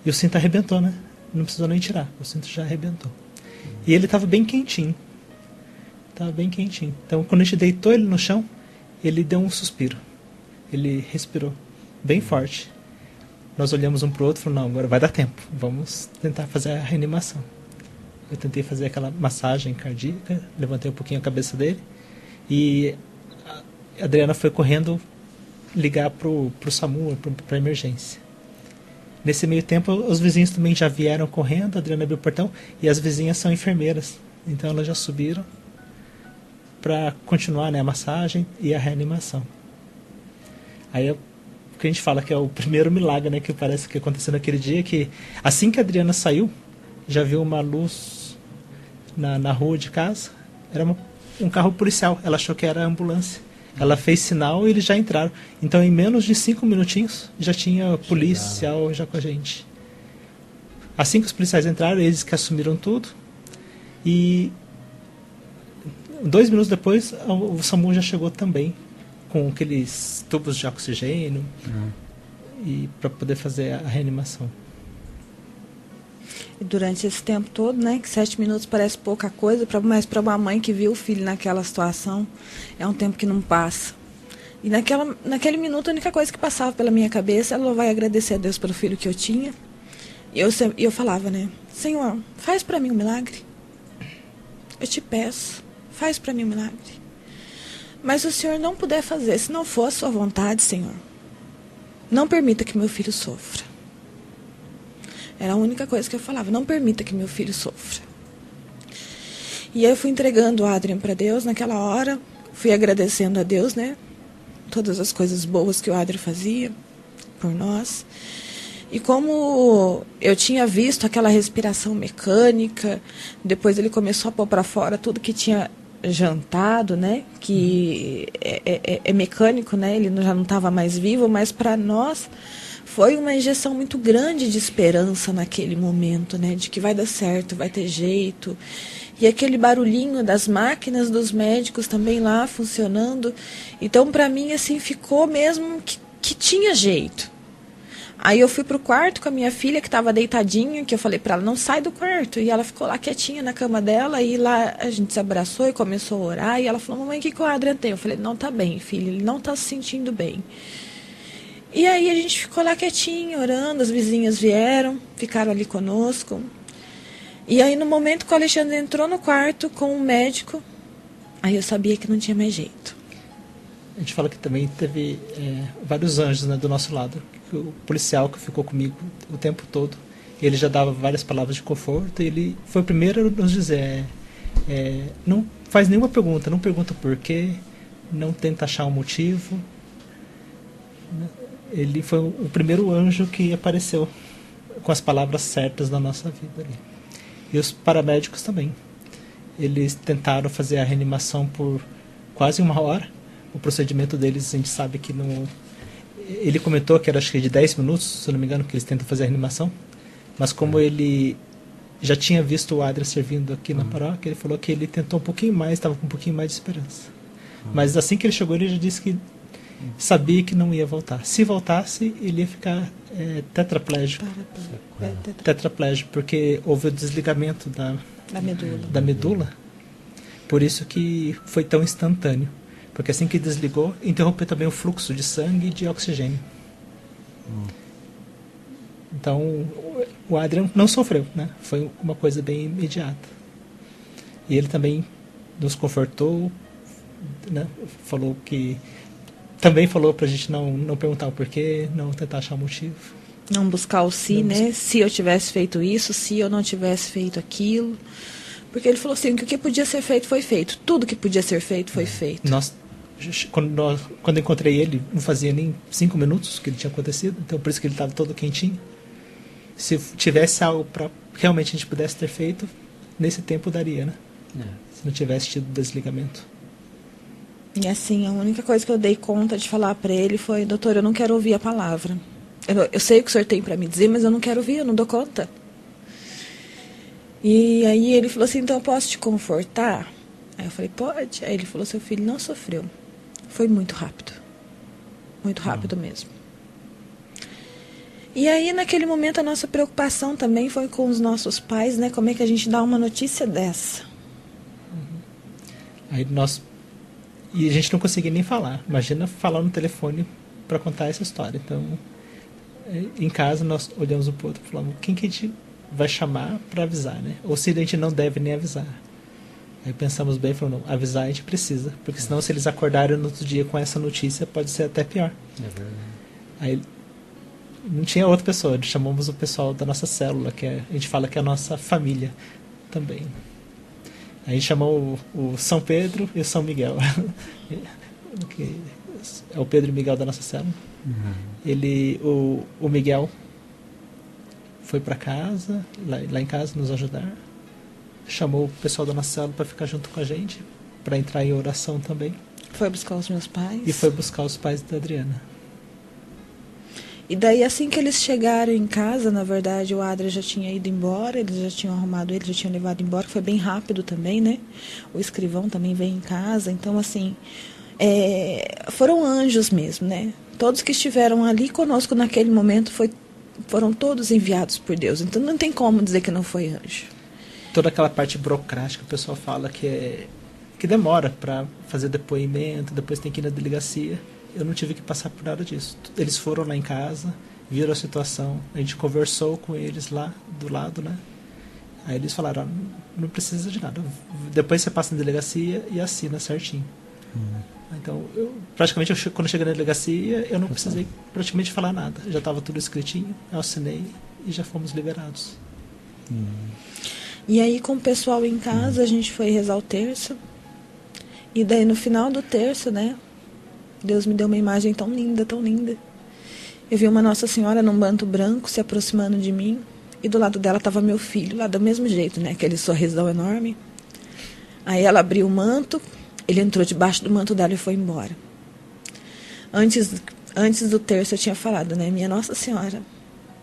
E o cinto arrebentou, né? Não precisou nem tirar, o cinto já arrebentou. E ele estava bem quentinho. Estava bem quentinho. Então, quando a gente deitou ele no chão, ele deu um suspiro. Ele respirou bem forte. Nós olhamos um para o outro e falamos, não, agora vai dar tempo. Vamos tentar fazer a reanimação. Eu tentei fazer aquela massagem cardíaca, levantei um pouquinho a cabeça dele e a Adriana foi correndo ligar pro SAMU, para emergência. Nesse meio tempo, os vizinhos também já vieram correndo, a Adriana abriu o portão e as vizinhas são enfermeiras. Então elas já subiram para continuar, né, a massagem e a reanimação. Aí o que a gente fala que é o primeiro milagre, né, que parece que aconteceu naquele dia, que assim que a Adriana saiu, já viu uma luz na rua de casa, era um carro policial, ela achou que era a ambulância. Ela fez sinal e eles já entraram. Então, em menos de 5 minutinhos, já tinha policial já com a gente. Assim que os policiais entraram, eles que assumiram tudo. E 2 minutos depois, o SAMU já chegou também, com aqueles tubos de oxigênio, e para poder fazer a reanimação. E durante esse tempo todo, né, que 7 minutos parece pouca coisa, mas para uma mãe que viu o filho naquela situação, é um tempo que não passa. E naquele minuto, a única coisa que passava pela minha cabeça, ela vai agradecer a Deus pelo filho que eu tinha. E eu falava, né, Senhor, faz para mim um milagre. Eu te peço, faz para mim um milagre. Mas se o Senhor não puder fazer, se não for a sua vontade, Senhor, não permita que meu filho sofra. Era a única coisa que eu falava, não permita que meu filho sofra. E aí eu fui entregando o Adrian para Deus naquela hora, fui agradecendo a Deus, né? Todas as coisas boas que o Adrian fazia por nós. E como eu tinha visto aquela respiração mecânica, depois ele começou a pôr para fora tudo que tinha jantado, né? Que é mecânico, né? Ele já não estava mais vivo, mas para nós foi uma injeção muito grande de esperança naquele momento, né? De que vai dar certo, vai ter jeito. E aquele barulhinho das máquinas dos médicos também lá funcionando. Então, para mim, assim, ficou mesmo que tinha jeito. Aí eu fui pro quarto com a minha filha, que estava deitadinha, que eu falei para ela, não sai do quarto. E ela ficou lá quietinha na cama dela, e lá a gente se abraçou e começou a orar. E ela falou, mamãe, o que o Adrian tem? Eu falei, não tá bem, filha, ele não tá se sentindo bem. E aí a gente ficou lá quietinho, orando, as vizinhas vieram, ficaram ali conosco. E aí no momento que o Alexandre entrou no quarto com o médico, aí eu sabia que não tinha mais jeito. A gente fala que também teve vários anjos, né, do nosso lado. O policial que ficou comigo o tempo todo, ele já dava várias palavras de conforto, e ele foi o primeiro a nos dizer, não faz nenhuma pergunta, não pergunta por quê, não tenta achar um motivo. Ele foi o primeiro anjo que apareceu com as palavras certas na nossa vida ali. E os paramédicos também. Eles tentaram fazer a reanimação por quase 1 hora. O procedimento deles, a gente sabe que não... ele comentou que era acho que de 10 minutos, se eu não me engano, que eles tentam fazer a reanimação. Mas como ele já tinha visto o Adrian servindo aqui na paróquia, ele falou que ele tentou um pouquinho mais, estava com um pouquinho mais de esperança. Mas assim que ele chegou, ele já disse que sabia que não ia voltar. Se voltasse, ele ia ficar tetraplégico. Tetraplégico, porque houve o desligamento da medula. Por isso que foi tão instantâneo. Porque assim que desligou, interrompeu também o fluxo de sangue e de oxigênio. Então, o Adrian não sofreu, né? Foi uma coisa bem imediata. E ele também nos confortou, né? Também falou pra gente não perguntar o porquê, não tentar achar o motivo. Não buscar o si, né? Se eu tivesse feito isso, se eu não tivesse feito aquilo. Porque ele falou assim, que o que podia ser feito foi feito. Tudo que podia ser feito foi feito. Quando eu encontrei ele, não fazia nem 5 minutos que ele tinha acontecido. Então, por isso que ele estava todo quentinho. Se tivesse algo para realmente a gente pudesse ter feito, nesse tempo daria, né? Se não tivesse tido desligamento. E assim, a única coisa que eu dei conta de falar para ele foi, doutor, eu não quero ouvir a palavra. Eu sei o que o senhor tem para me dizer, mas eu não quero ouvir, eu não dou conta. E aí ele falou assim, então eu posso te confortar? Aí eu falei, pode. Aí ele falou, seu filho não sofreu. Foi muito rápido. Muito rápido mesmo. E aí, naquele momento, a nossa preocupação também foi com os nossos pais, né? Como é que a gente dá uma notícia dessa? Aí E a gente não conseguia nem falar. Imagina falar no telefone para contar essa história. Então, em casa, nós olhamos um para o outro e falamos, quem que a gente vai chamar para avisar, né? Ou se a gente não deve nem avisar. Aí pensamos bem e falamos, não, avisar a gente precisa. Porque senão, se eles acordarem no outro dia com essa notícia, pode ser até pior. É verdade. Aí não tinha outra pessoa, chamamos o pessoal da nossa célula, que a gente fala que é a nossa família também. Aí chamou o São Pedro e o São Miguel. Que é o Pedro e o Miguel da nossa célula. O Miguel foi para casa, lá em casa, nos ajudar. Chamou o pessoal da nossa célula para ficar junto com a gente, para entrar em oração também. Foi buscar os meus pais. E foi buscar os pais da Adriana. E daí, assim que eles chegaram em casa, na verdade, o Adrian já tinha ido embora, eles já tinham arrumado ele, já tinham levado embora, foi bem rápido também, né? O escrivão também veio em casa, então, assim, foram anjos mesmo, né? Todos que estiveram ali conosco naquele momento foram todos enviados por Deus, então não tem como dizer que não foi anjo. Toda aquela parte burocrática, o pessoal fala que demora para fazer depoimento, depois tem que ir na delegacia. Eu não tive que passar por nada disso. Eles foram lá em casa, viram a situação, a gente conversou com eles lá do lado, né? Aí eles falaram, não precisa de nada. Depois você passa na delegacia e assina certinho. Então, praticamente, quando eu cheguei na delegacia, eu não precisei praticamente falar nada. Já estava tudo escritinho, eu assinei e já fomos liberados. E aí, com o pessoal em casa, a gente foi rezar o terço. E daí, no final do terço, né? Deus me deu uma imagem tão linda, tão linda. Eu vi uma Nossa Senhora num manto branco se aproximando de mim. E do lado dela estava meu filho, lá do mesmo jeito, né? Aquele sorrisão enorme. Aí ela abriu o manto, ele entrou debaixo do manto dela e foi embora. Antes do terço eu tinha falado, né? Minha Nossa Senhora,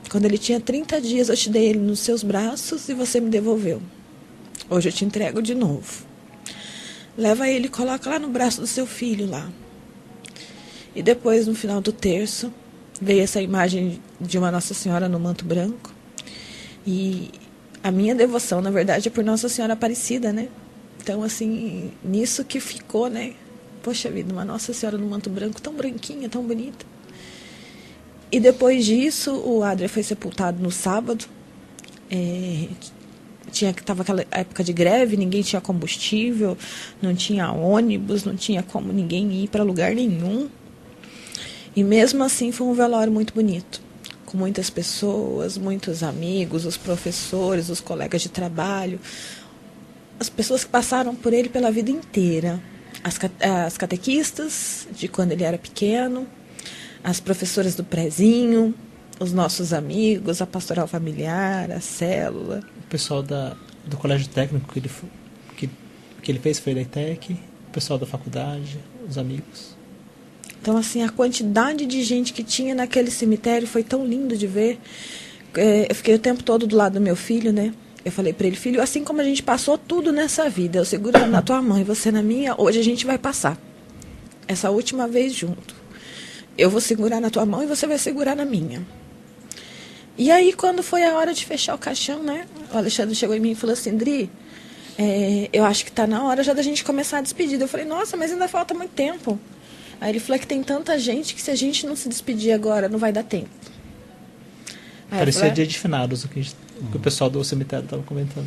quando ele tinha 30 dias eu te dei ele nos seus braços e você me devolveu. Hoje eu te entrego de novo. Leva ele e coloca lá no braço do seu filho lá. E depois, no final do terço, veio essa imagem de uma Nossa Senhora no manto branco. E a minha devoção, na verdade, é por Nossa Senhora Aparecida, né? Então, assim, nisso que ficou, né? Poxa vida, uma Nossa Senhora no manto branco tão branquinha, tão bonita. E depois disso, o Adrian foi sepultado no sábado. Estava aquela época de greve, ninguém tinha combustível, não tinha ônibus, não tinha como ninguém ir para lugar nenhum. E mesmo assim foi um velório muito bonito, com muitas pessoas, muitos amigos, os professores, os colegas de trabalho, as pessoas que passaram por ele pela vida inteira, as catequistas de quando ele era pequeno, as professoras do prezinho, os nossos amigos, a pastoral familiar, a célula. O pessoal do colégio técnico que ele fez foi da ITEC, o pessoal da faculdade, os amigos. Então, assim, a quantidade de gente que tinha naquele cemitério foi tão lindo de ver. Eu fiquei o tempo todo do lado do meu filho, né? Eu falei para ele, filho, assim como a gente passou tudo nessa vida, eu seguro na tua mão e você na minha, hoje a gente vai passar. Essa última vez junto. Eu vou segurar na tua mão e você vai segurar na minha. E aí, quando foi a hora de fechar o caixão, né? O Alexandre chegou em mim e falou assim, Dri, eu acho que está na hora já da gente começar a despedida. Eu falei, nossa, mas ainda falta muito tempo. Aí ele falou que tem tanta gente que se a gente não se despedir agora, não vai dar tempo. Aí parecia dia de finados, o que o pessoal do cemitério estava comentando,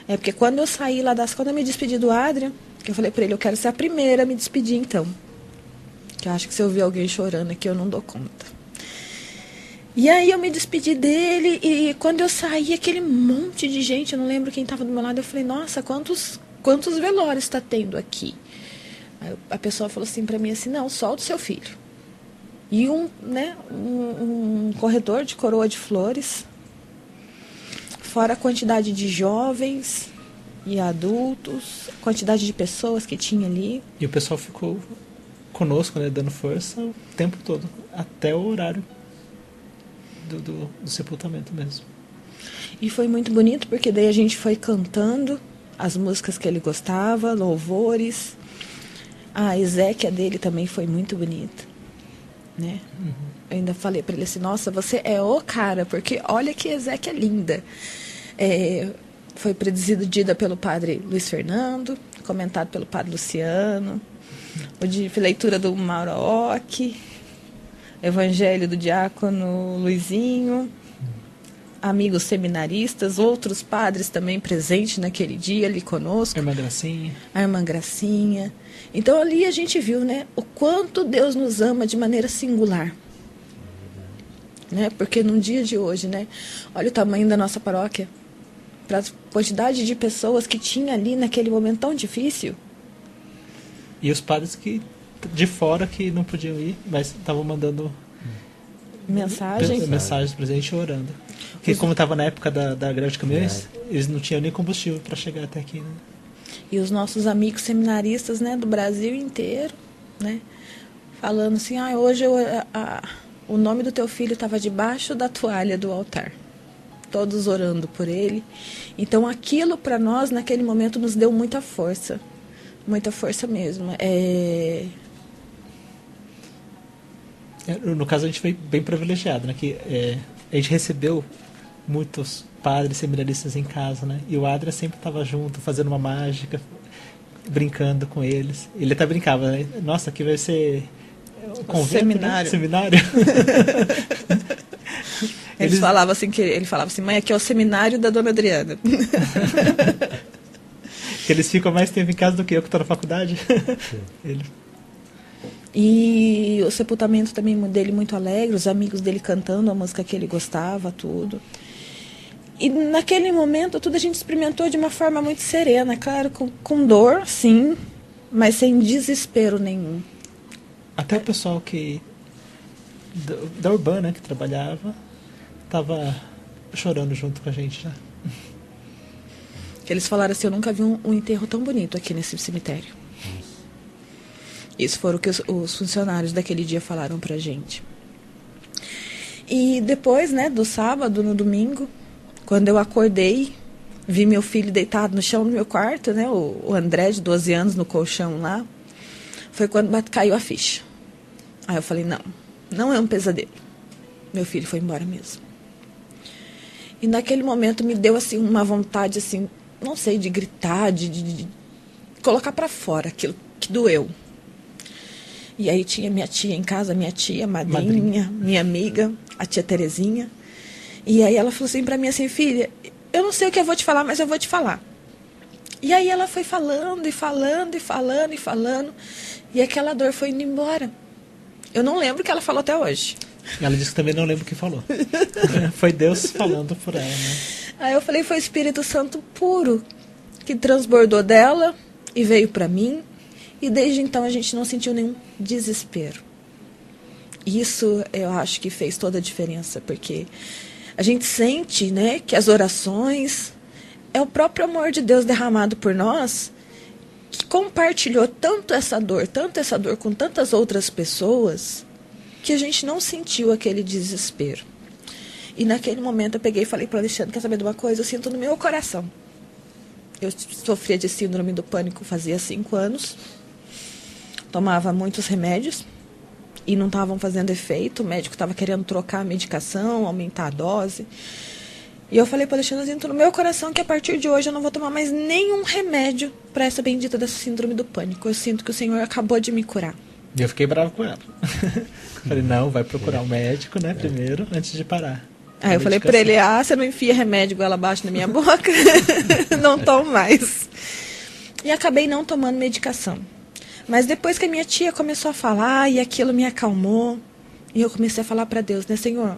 né? Porque quando eu saí lá quando eu me despedi do Adrian, que eu falei para ele, eu quero ser a primeira a me despedir então. Que eu acho que se eu ver alguém chorando aqui, eu não dou conta. E aí eu me despedi dele e quando eu saí, aquele monte de gente, eu não lembro quem estava do meu lado, eu falei, nossa, quantos velórios está tendo aqui? Aí a pessoa falou assim para mim assim, não, só o do seu filho. E um corredor de coroa de flores, fora a quantidade de jovens e adultos, a quantidade de pessoas que tinha ali. E o pessoal ficou conosco, né, dando força o tempo todo, até o horário do sepultamento mesmo. E foi muito bonito, porque daí a gente foi cantando as músicas que ele gostava, louvores. A Ezequia dele também foi muito bonita, né? Uhum. Eu ainda falei para ele assim, nossa, você é o cara, porque olha que Ezequia linda. Foi presidida pelo padre Luiz Fernando, comentado pelo padre Luciano, o de leitura do Mauro Ock, Evangelho do diácono Luizinho, amigos seminaristas, outros padres também presentes naquele dia ali conosco. A irmã Gracinha. Então ali a gente viu, né, o quanto Deus nos ama de maneira singular. Né? Porque no dia de hoje, né, olha o tamanho da nossa paróquia, para a quantidade de pessoas que tinha ali naquele momento tão difícil. E os padres que de fora que não podiam ir, mas estavam mandando mensagens pra gente orando. Porque como estava na época da greve de caminhões, eles não tinham nem combustível para chegar até aqui, né? E os nossos amigos seminaristas, né, do Brasil inteiro, né, falando assim, hoje o nome do teu filho estava debaixo da toalha do altar. Todos orando por ele. Então aquilo para nós naquele momento nos deu muita força mesmo. No caso a gente foi bem privilegiado, né? Que a gente recebeu muitos padres seminaristas em casa, né? E o Adria sempre estava junto, fazendo uma mágica, brincando com eles. Ele até brincava, né? Nossa, aqui vai ser um convento, seminário. Né? Seminário. Ele falava assim, mãe, aqui é o seminário da Dona Adriana. Que eles ficam mais tempo em casa do que eu que estou na faculdade. E o sepultamento também dele muito alegre, os amigos dele cantando a música que ele gostava, tudo. E naquele momento tudo a gente experimentou de uma forma muito serena, claro, com dor, sim, mas sem desespero nenhum. Até o pessoal da Urbana, que trabalhava, estava chorando junto com a gente já. Que eles falaram assim, eu nunca vi um enterro tão bonito aqui nesse cemitério. Isso foram o que os funcionários daquele dia falaram pra gente. E depois, né, do sábado, no domingo, quando eu acordei, vi meu filho deitado no chão do meu quarto, né, o André, de 12 anos, no colchão lá, foi quando caiu a ficha. Aí eu falei, não é um pesadelo. Meu filho foi embora mesmo. E naquele momento me deu, assim, uma vontade, assim, não sei, de gritar, de colocar pra fora aquilo que doeu. E aí tinha minha tia em casa, minha tia, madrinha, minha amiga, a tia Terezinha. E aí ela falou assim pra mim, assim, filha, eu não sei o que eu vou te falar, mas eu vou te falar. E aí ela foi falando, e falando, e falando, e falando. E aquela dor foi indo embora. Eu não lembro o que ela falou até hoje. Ela disse que também não lembra o que falou. Foi Deus falando por ela, né? Aí eu falei, foi o Espírito Santo puro que transbordou dela e veio pra mim. E desde então a gente não sentiu nenhum desespero. Isso eu acho que fez toda a diferença, porque a gente sente, né, que as orações é o próprio amor de Deus derramado por nós que compartilhou tanto essa dor com tantas outras pessoas, que a gente não sentiu aquele desespero. E naquele momento eu peguei e falei para o Alexandre, quer saber de uma coisa? Eu sinto no meu coração. Eu sofria de síndrome do pânico fazia 5 anos, tomava muitos remédios e não estavam fazendo efeito, o médico estava querendo trocar a medicação, aumentar a dose. E eu falei para o Alexandre, eu sinto no meu coração que a partir de hoje eu não vou tomar mais nenhum remédio para essa bendita dessa síndrome do pânico. Eu sinto que o Senhor acabou de me curar. E eu fiquei bravo com ela. Falei, não, vai procurar um médico, né, primeiro, antes de parar. Aí eu falei pra ele, você não enfia remédio goela abaixo na minha boca? Não tomo mais. E acabei não tomando medicação. Mas depois que a minha tia começou a falar e aquilo me acalmou, e eu comecei a falar pra Deus, né, Senhor,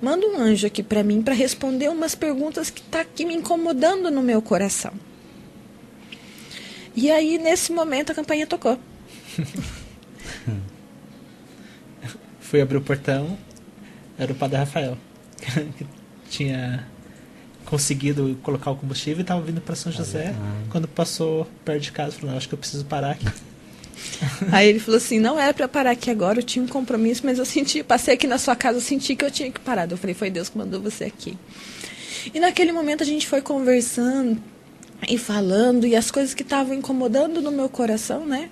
manda um anjo aqui pra mim pra responder umas perguntas que tá aqui me incomodando no meu coração. E aí, nesse momento, a campainha tocou. Fui abrir o portão, era o Padre Rafael, que tinha conseguido colocar o combustível e estava vindo para São José. Quando passou perto de casa, falou, acho que eu preciso parar aqui. Aí ele falou assim, não era para parar aqui agora, eu tinha um compromisso, mas eu passei aqui na sua casa, eu senti que eu tinha que parar. Eu falei, foi Deus que mandou você aqui. E naquele momento a gente foi conversando e falando, e as coisas que estavam incomodando no meu coração, né,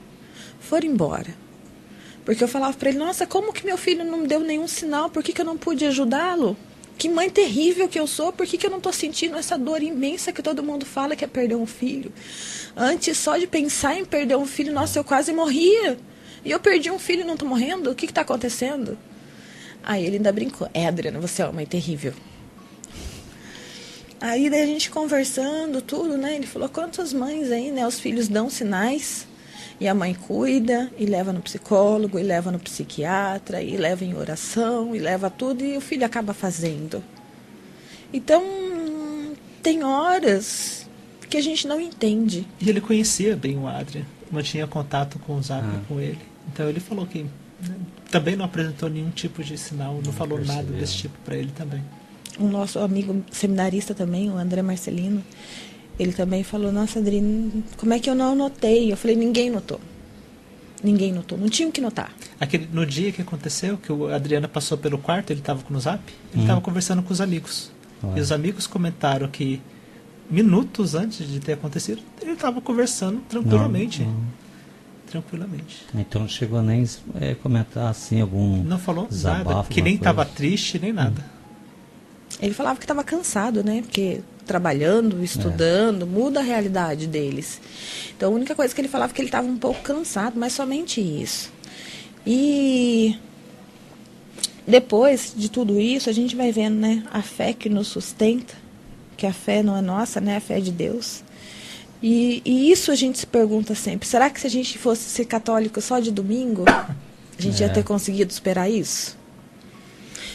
foram embora. Porque eu falava para ele, nossa, como que meu filho não deu nenhum sinal? Por que eu não pude ajudá-lo? Que mãe terrível que eu sou, por que eu não estou sentindo essa dor imensa que todo mundo fala que é perder um filho? Antes, só de pensar em perder um filho, nossa, eu quase morria. E eu perdi um filho e não estou morrendo? O que está acontecendo? Aí ele ainda brincou, Adriana, você é uma mãe terrível. Aí daí a gente conversando, tudo, né? Ele falou, quantas mães aí, né? Os filhos dão sinais. E a mãe cuida, e leva no psicólogo, e leva no psiquiatra, e leva em oração, e leva tudo, e o filho acaba fazendo. Então, tem horas que a gente não entende. E ele conhecia bem o Adrian, mantinha contato com o Zap com ele. Então ele falou que também não apresentou nenhum tipo de sinal, não falou nada desse tipo para ele também. O nosso amigo seminarista também, o André Marcelino, ele também falou, nossa, Adri, como é que eu não notei? Eu falei, ninguém notou. Ninguém notou, não tinha o que notar. No dia que aconteceu, que a Adriana passou pelo quarto, ele estava no Zap, ele estava conversando com os amigos. E os amigos comentaram que, minutos antes de ter acontecido, ele estava conversando tranquilamente. Tranquilamente. Então não chegou nem a comentar assim algum... Não falou desabafo, nada, que nem estava triste, nem nada. Ele falava que estava cansado, né? Porque trabalhando, estudando, muda a realidade deles. Então a única coisa que ele falava é que ele estava um pouco cansado, mas somente isso. E depois de tudo isso, a gente vai vendo, né, a fé que nos sustenta, que a fé não é nossa, né, a fé é de Deus. E isso a gente se pergunta sempre, será que se a gente fosse ser católico só de domingo, a gente ia ter conseguido superar isso?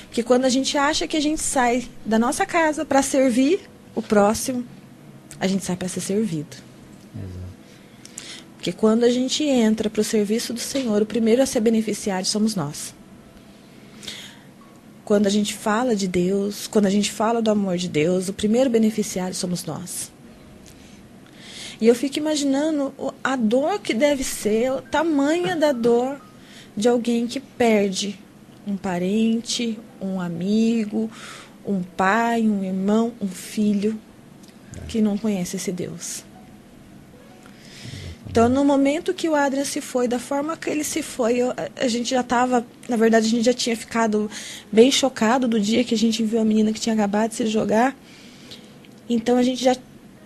Porque quando a gente acha que a gente sai da nossa casa para servir o próximo, a gente sai para ser servido. Exato. Porque quando a gente entra para o serviço do Senhor, o primeiro a ser beneficiário somos nós. Quando a gente fala de Deus, quando a gente fala do amor de Deus, o primeiro beneficiário somos nós. E eu fico imaginando a dor que deve ser, a tamanha da dor de alguém que perde um parente, um amigo, um pai, um irmão, um filho que não conhece esse Deus. Então, no momento que o Adrian se foi, da forma que ele se foi, a gente já estava, na verdade, a gente já tinha ficado bem chocado do dia que a gente viu a menina que tinha acabado de se jogar. Então, a gente já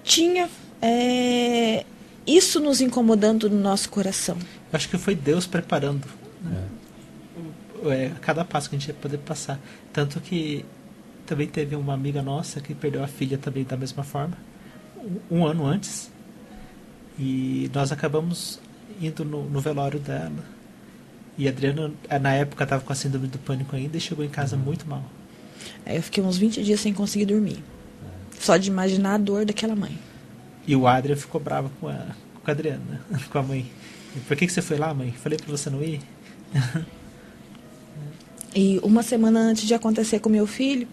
tinha isso nos incomodando no nosso coração. Eu acho que foi Deus preparando, né? Cada passo que a gente ia poder passar. Tanto que também teve uma amiga nossa que perdeu a filha também da mesma forma, um ano antes. E nós acabamos indo no velório dela. E a Adriana, na época, estava com a síndrome do pânico ainda e chegou em casa muito mal. Eu fiquei uns 20 dias sem conseguir dormir. Só de imaginar a dor daquela mãe. E o Adrian ficou bravo com a Adriana, com a mãe. Por que você foi lá, mãe? Falei para você não ir? E uma semana antes de acontecer com meu filho,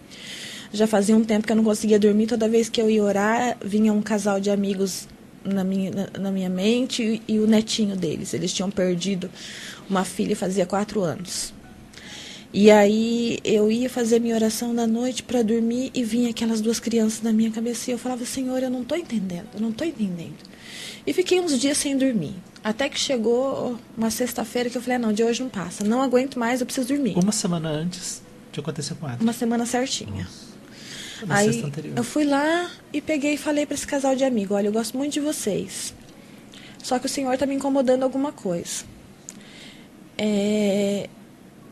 já fazia um tempo que eu não conseguia dormir. Toda vez que eu ia orar, vinha um casal de amigos na minha mente e o netinho deles. Eles tinham perdido uma filha fazia 4 anos. E aí eu ia fazer minha oração da noite para dormir e vinha aquelas 2 crianças na minha cabeça e eu falava, Senhor, eu não estou entendendo, eu não estou entendendo. E fiquei uns dias sem dormir. Até que chegou uma sexta-feira que eu falei, não, de hoje não passa, não aguento mais, eu preciso dormir. Uma semana antes de acontecer com ela. Uma semana certinha. Na Aí sexta anterior. eu fui lá e peguei e falei para esse casal de amigo, olha, eu gosto muito de vocês. Só que o Senhor está me incomodando alguma coisa.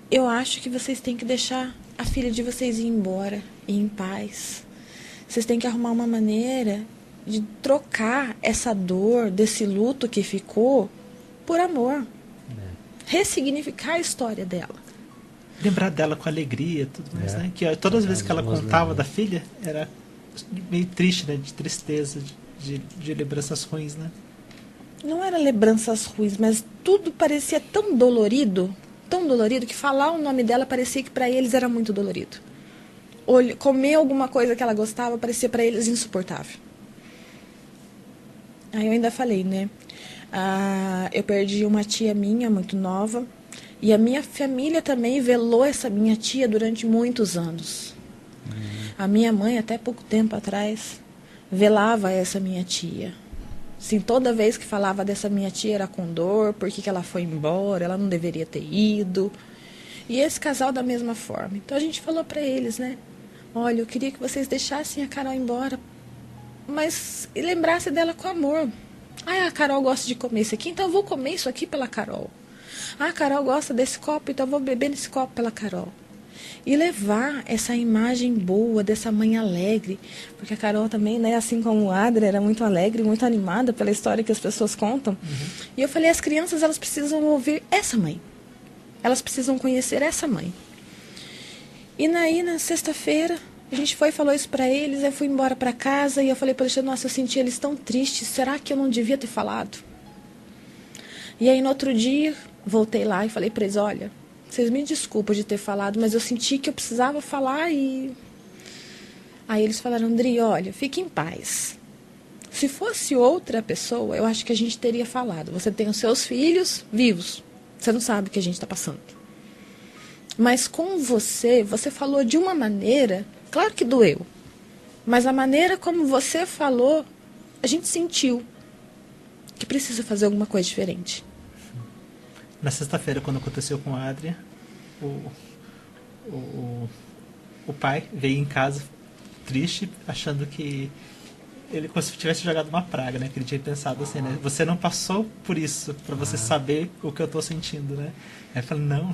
Eu acho que vocês têm que deixar a filha de vocês ir embora, ir em paz. Vocês têm que arrumar uma maneira de trocar essa dor, desse luto que ficou, por amor. Ressignificar a história dela. Lembrar dela com alegria, tudo mais, né? Que todas as vezes que ela contava da filha, era meio triste, né? De tristeza, de lembranças ruins, né? Não era lembranças ruins, mas tudo parecia tão dolorido, que falar o nome dela parecia que para eles era muito dolorido. Comer alguma coisa que ela gostava parecia para eles insuportável. Aí eu ainda falei, né? Eu perdi uma tia minha muito nova e a minha família também velou essa minha tia durante muitos anos. A minha mãe, até pouco tempo atrás, velava essa minha tia. Assim, toda vez que falava dessa minha tia era com dor, porque que ela foi embora, ela não deveria ter ido. E esse casal da mesma forma. Então a gente falou para eles, né? Olha, eu queria que vocês deixassem a Carol embora, mas lembrassem dela com amor. A Carol gosta de comer isso aqui, então eu vou comer isso aqui pela Carol. A Carol gosta desse copo, então eu vou beber nesse copo pela Carol. E levar essa imagem boa dessa mãe alegre, porque a Carol também, né, assim como o Adria, era muito alegre, muito animada pela história que as pessoas contam. E eu falei, as crianças, elas precisam ouvir essa mãe. Elas precisam conhecer essa mãe. E aí, na sexta-feira, a gente foi e falou isso pra eles, eu fui embora pra casa e eu falei para eles, nossa, eu senti eles tão tristes, será que eu não devia ter falado? E aí, no outro dia, voltei lá e falei pra eles, olha, vocês me desculpam de ter falado, mas eu senti que eu precisava falar e... Aí eles falaram, Andri, olha, fique em paz. Se fosse outra pessoa, eu acho que a gente teria falado. Você tem os seus filhos vivos. Você não sabe o que a gente está passando. Mas com você falou de uma maneira, claro que doeu, mas a maneira como você falou, a gente sentiu que precisa fazer alguma coisa diferente. Na sexta-feira, quando aconteceu com a Adria, o pai veio em casa triste, achando que ele como se tivesse jogado uma praga, né? Que ele tinha pensado assim, né? Você não passou por isso, para você saber o que eu tô sentindo, né? Aí eu falei, não.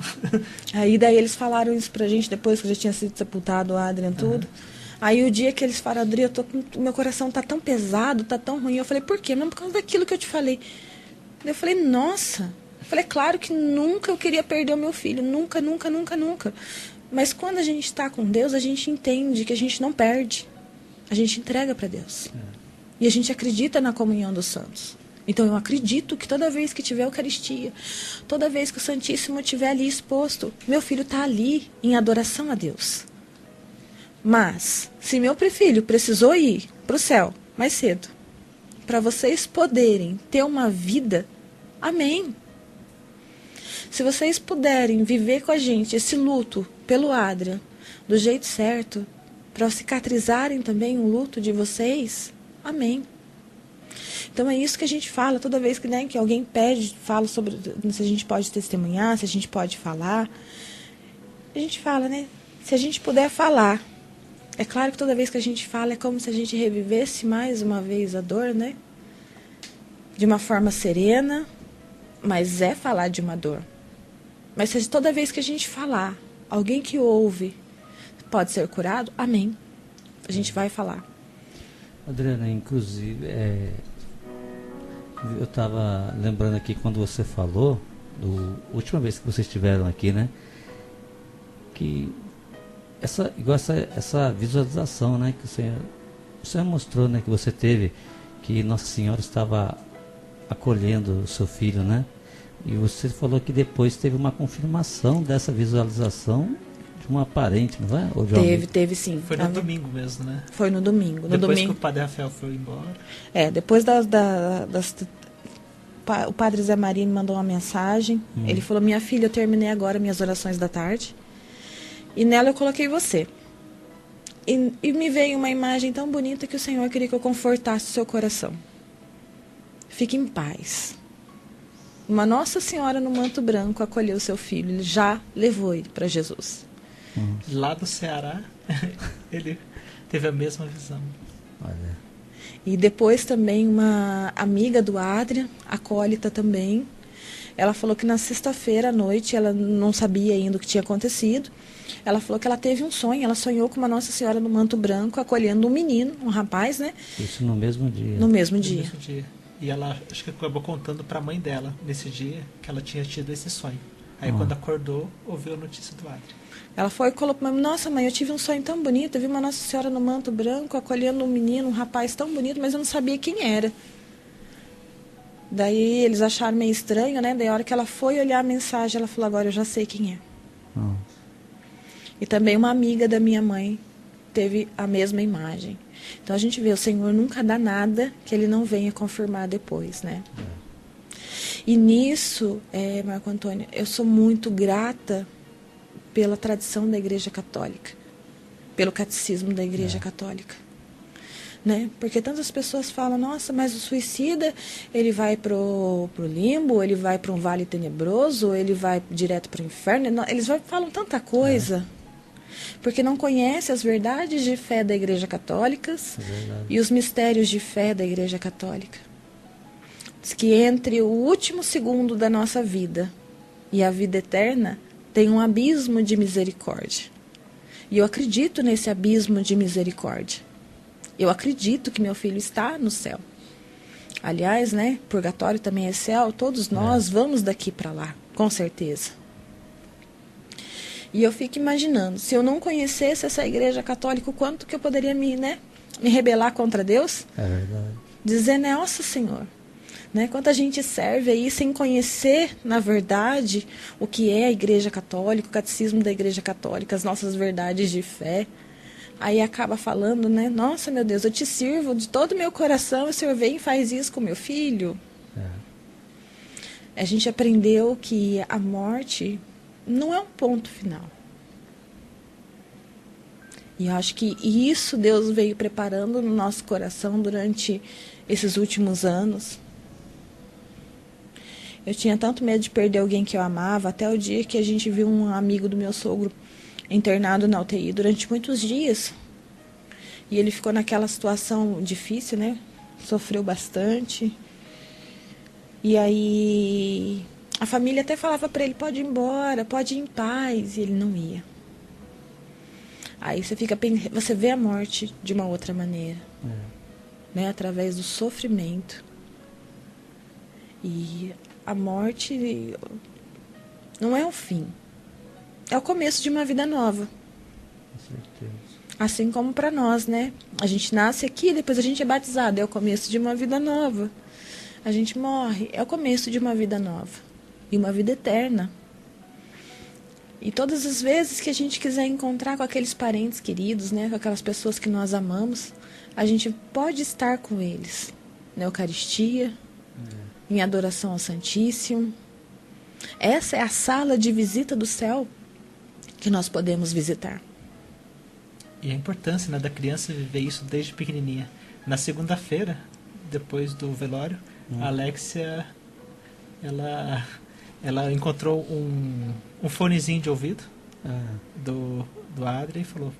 Aí daí eles falaram isso pra gente, depois que já tinha sido sepultado o Adrian e tudo. Aí o dia que eles falaram, Adri, meu coração tá tão pesado, tá tão ruim. Eu falei, por quê? Não, por causa daquilo que eu te falei. Eu falei, nossa... Eu falei, claro que nunca eu queria perder o meu filho. Nunca, nunca, nunca, nunca. Mas quando a gente está com Deus, a gente entende que a gente não perde. A gente entrega para Deus. E a gente acredita na comunhão dos santos. Então eu acredito que toda vez que tiver Eucaristia, toda vez que o Santíssimo estiver ali exposto, meu filho está ali em adoração a Deus. Mas, se meu filho precisou ir para o céu mais cedo, para vocês poderem ter uma vida, amém. Se vocês puderem viver com a gente esse luto pelo Adria do jeito certo, para cicatrizarem também o luto de vocês, amém. Então é isso que a gente fala toda vez que, né, que alguém pede, fala sobre se a gente pode testemunhar, se a gente pode falar. A gente fala, né? Se a gente puder falar. É claro que toda vez que a gente fala é como se a gente revivesse mais uma vez a dor, né? De uma forma serena, mas é falar de uma dor. Mas se toda vez que a gente falar, alguém que ouve pode ser curado, amém. A gente vai falar. Adriana, inclusive, eu estava lembrando aqui quando você falou, última vez que vocês estiveram aqui, né? Que essa visualização, né? Que o Senhor mostrou, né? Que você teve, que Nossa Senhora estava acolhendo o seu filho, né? E você falou que depois teve uma confirmação dessa visualização uma parente, não vai? Ou de um amigo? Teve sim. Foi no domingo mesmo, né? Foi no domingo. No Depois domingo. que o padre Rafael foi embora. Depois o padre Zé Maria me mandou uma mensagem. Ele falou: minha filha, eu terminei agora minhas orações da tarde. E nela eu coloquei você. E me veio uma imagem tão bonita que o Senhor queria que eu confortasse o seu coração. Fique em paz. Uma Nossa Senhora no manto branco acolheu seu filho. Ele já levou ele para Jesus. Lá do Ceará, ele teve a mesma visão. Olha. E depois também uma amiga do Adrian, acólita também. Ela falou que na sexta-feira à noite, ela não sabia ainda o que tinha acontecido. Ela falou que ela teve um sonho, ela sonhou com uma Nossa Senhora no manto branco, acolhendo um menino, um rapaz, né? Isso no mesmo dia. No mesmo No dia. mesmo dia. E ela, acho que acabou contando para a mãe dela, nesse dia, que ela tinha tido esse sonho. Aí quando acordou, ouviu a notícia do Adrian. Ela foi e falou para mãe: nossa mãe, eu tive um sonho tão bonito, eu vi uma Nossa Senhora no manto branco, acolhendo um menino, um rapaz tão bonito, mas eu não sabia quem era. Daí eles acharam meio estranho, né? Daí a hora que ela foi olhar a mensagem, ela falou: agora eu já sei quem é. E também uma amiga da minha mãe teve a mesma imagem. Então a gente vê, o Senhor nunca dá nada que Ele não venha confirmar depois, né? E nisso, Marco Antônio, eu sou muito grata pela tradição da Igreja Católica, pelo catecismo da Igreja Católica. Né? Porque tantas pessoas falam: nossa, mas o suicida, ele vai pro limbo, ele vai para um vale tenebroso, ele vai direto para o inferno. Eles falam tanta coisa, porque não conhecem as verdades de fé da Igreja Católica e os mistérios de fé da Igreja Católica. Diz que entre o último segundo da nossa vida e a vida eterna tem um abismo de misericórdia. E eu acredito nesse abismo de misericórdia. Eu acredito que meu filho está no céu. Aliás, né, purgatório também é céu, todos nós vamos daqui para lá, com certeza. E eu fico imaginando, se eu não conhecesse essa Igreja Católica, o quanto que eu poderia me rebelar contra Deus? É verdade. Dizer: nossa Senhor, né, quanta gente serve aí sem conhecer, na verdade, o que é a Igreja Católica, o catecismo da Igreja Católica, as nossas verdades de fé. Aí acaba falando, né? Nossa, meu Deus, eu te sirvo de todo o meu coração, e o Senhor vem e faz isso com meu filho. A gente aprendeu que a morte não é um ponto final. E eu acho que isso Deus veio preparando no nosso coração durante esses últimos anos. Eu tinha tanto medo de perder alguém que eu amava, até o dia que a gente viu um amigo do meu sogro internado na UTI durante muitos dias. E ele ficou naquela situação difícil, né? Sofreu bastante. E aí a família até falava para ele: pode ir embora, pode ir em paz. E ele não ia. Aí você vê a morte de uma outra maneira. Né? Através do sofrimento. E a morte não é o fim. É o começo de uma vida nova. Com certeza. Assim como para nós, né? A gente nasce aqui, depois a gente é batizado. É o começo de uma vida nova. A gente morre. É o começo de uma vida nova. E uma vida eterna. E todas as vezes que a gente quiser encontrar com aqueles parentes queridos, né? Com aquelas pessoas que nós amamos, a gente pode estar com eles. Na Eucaristia, em adoração ao Santíssimo. Essa é a sala de visita do céu que nós podemos visitar. E a importância, né, da criança viver isso desde pequenininha. Na segunda-feira, depois do velório, a Alexia, ela encontrou um fonezinho de ouvido do Adri e falou: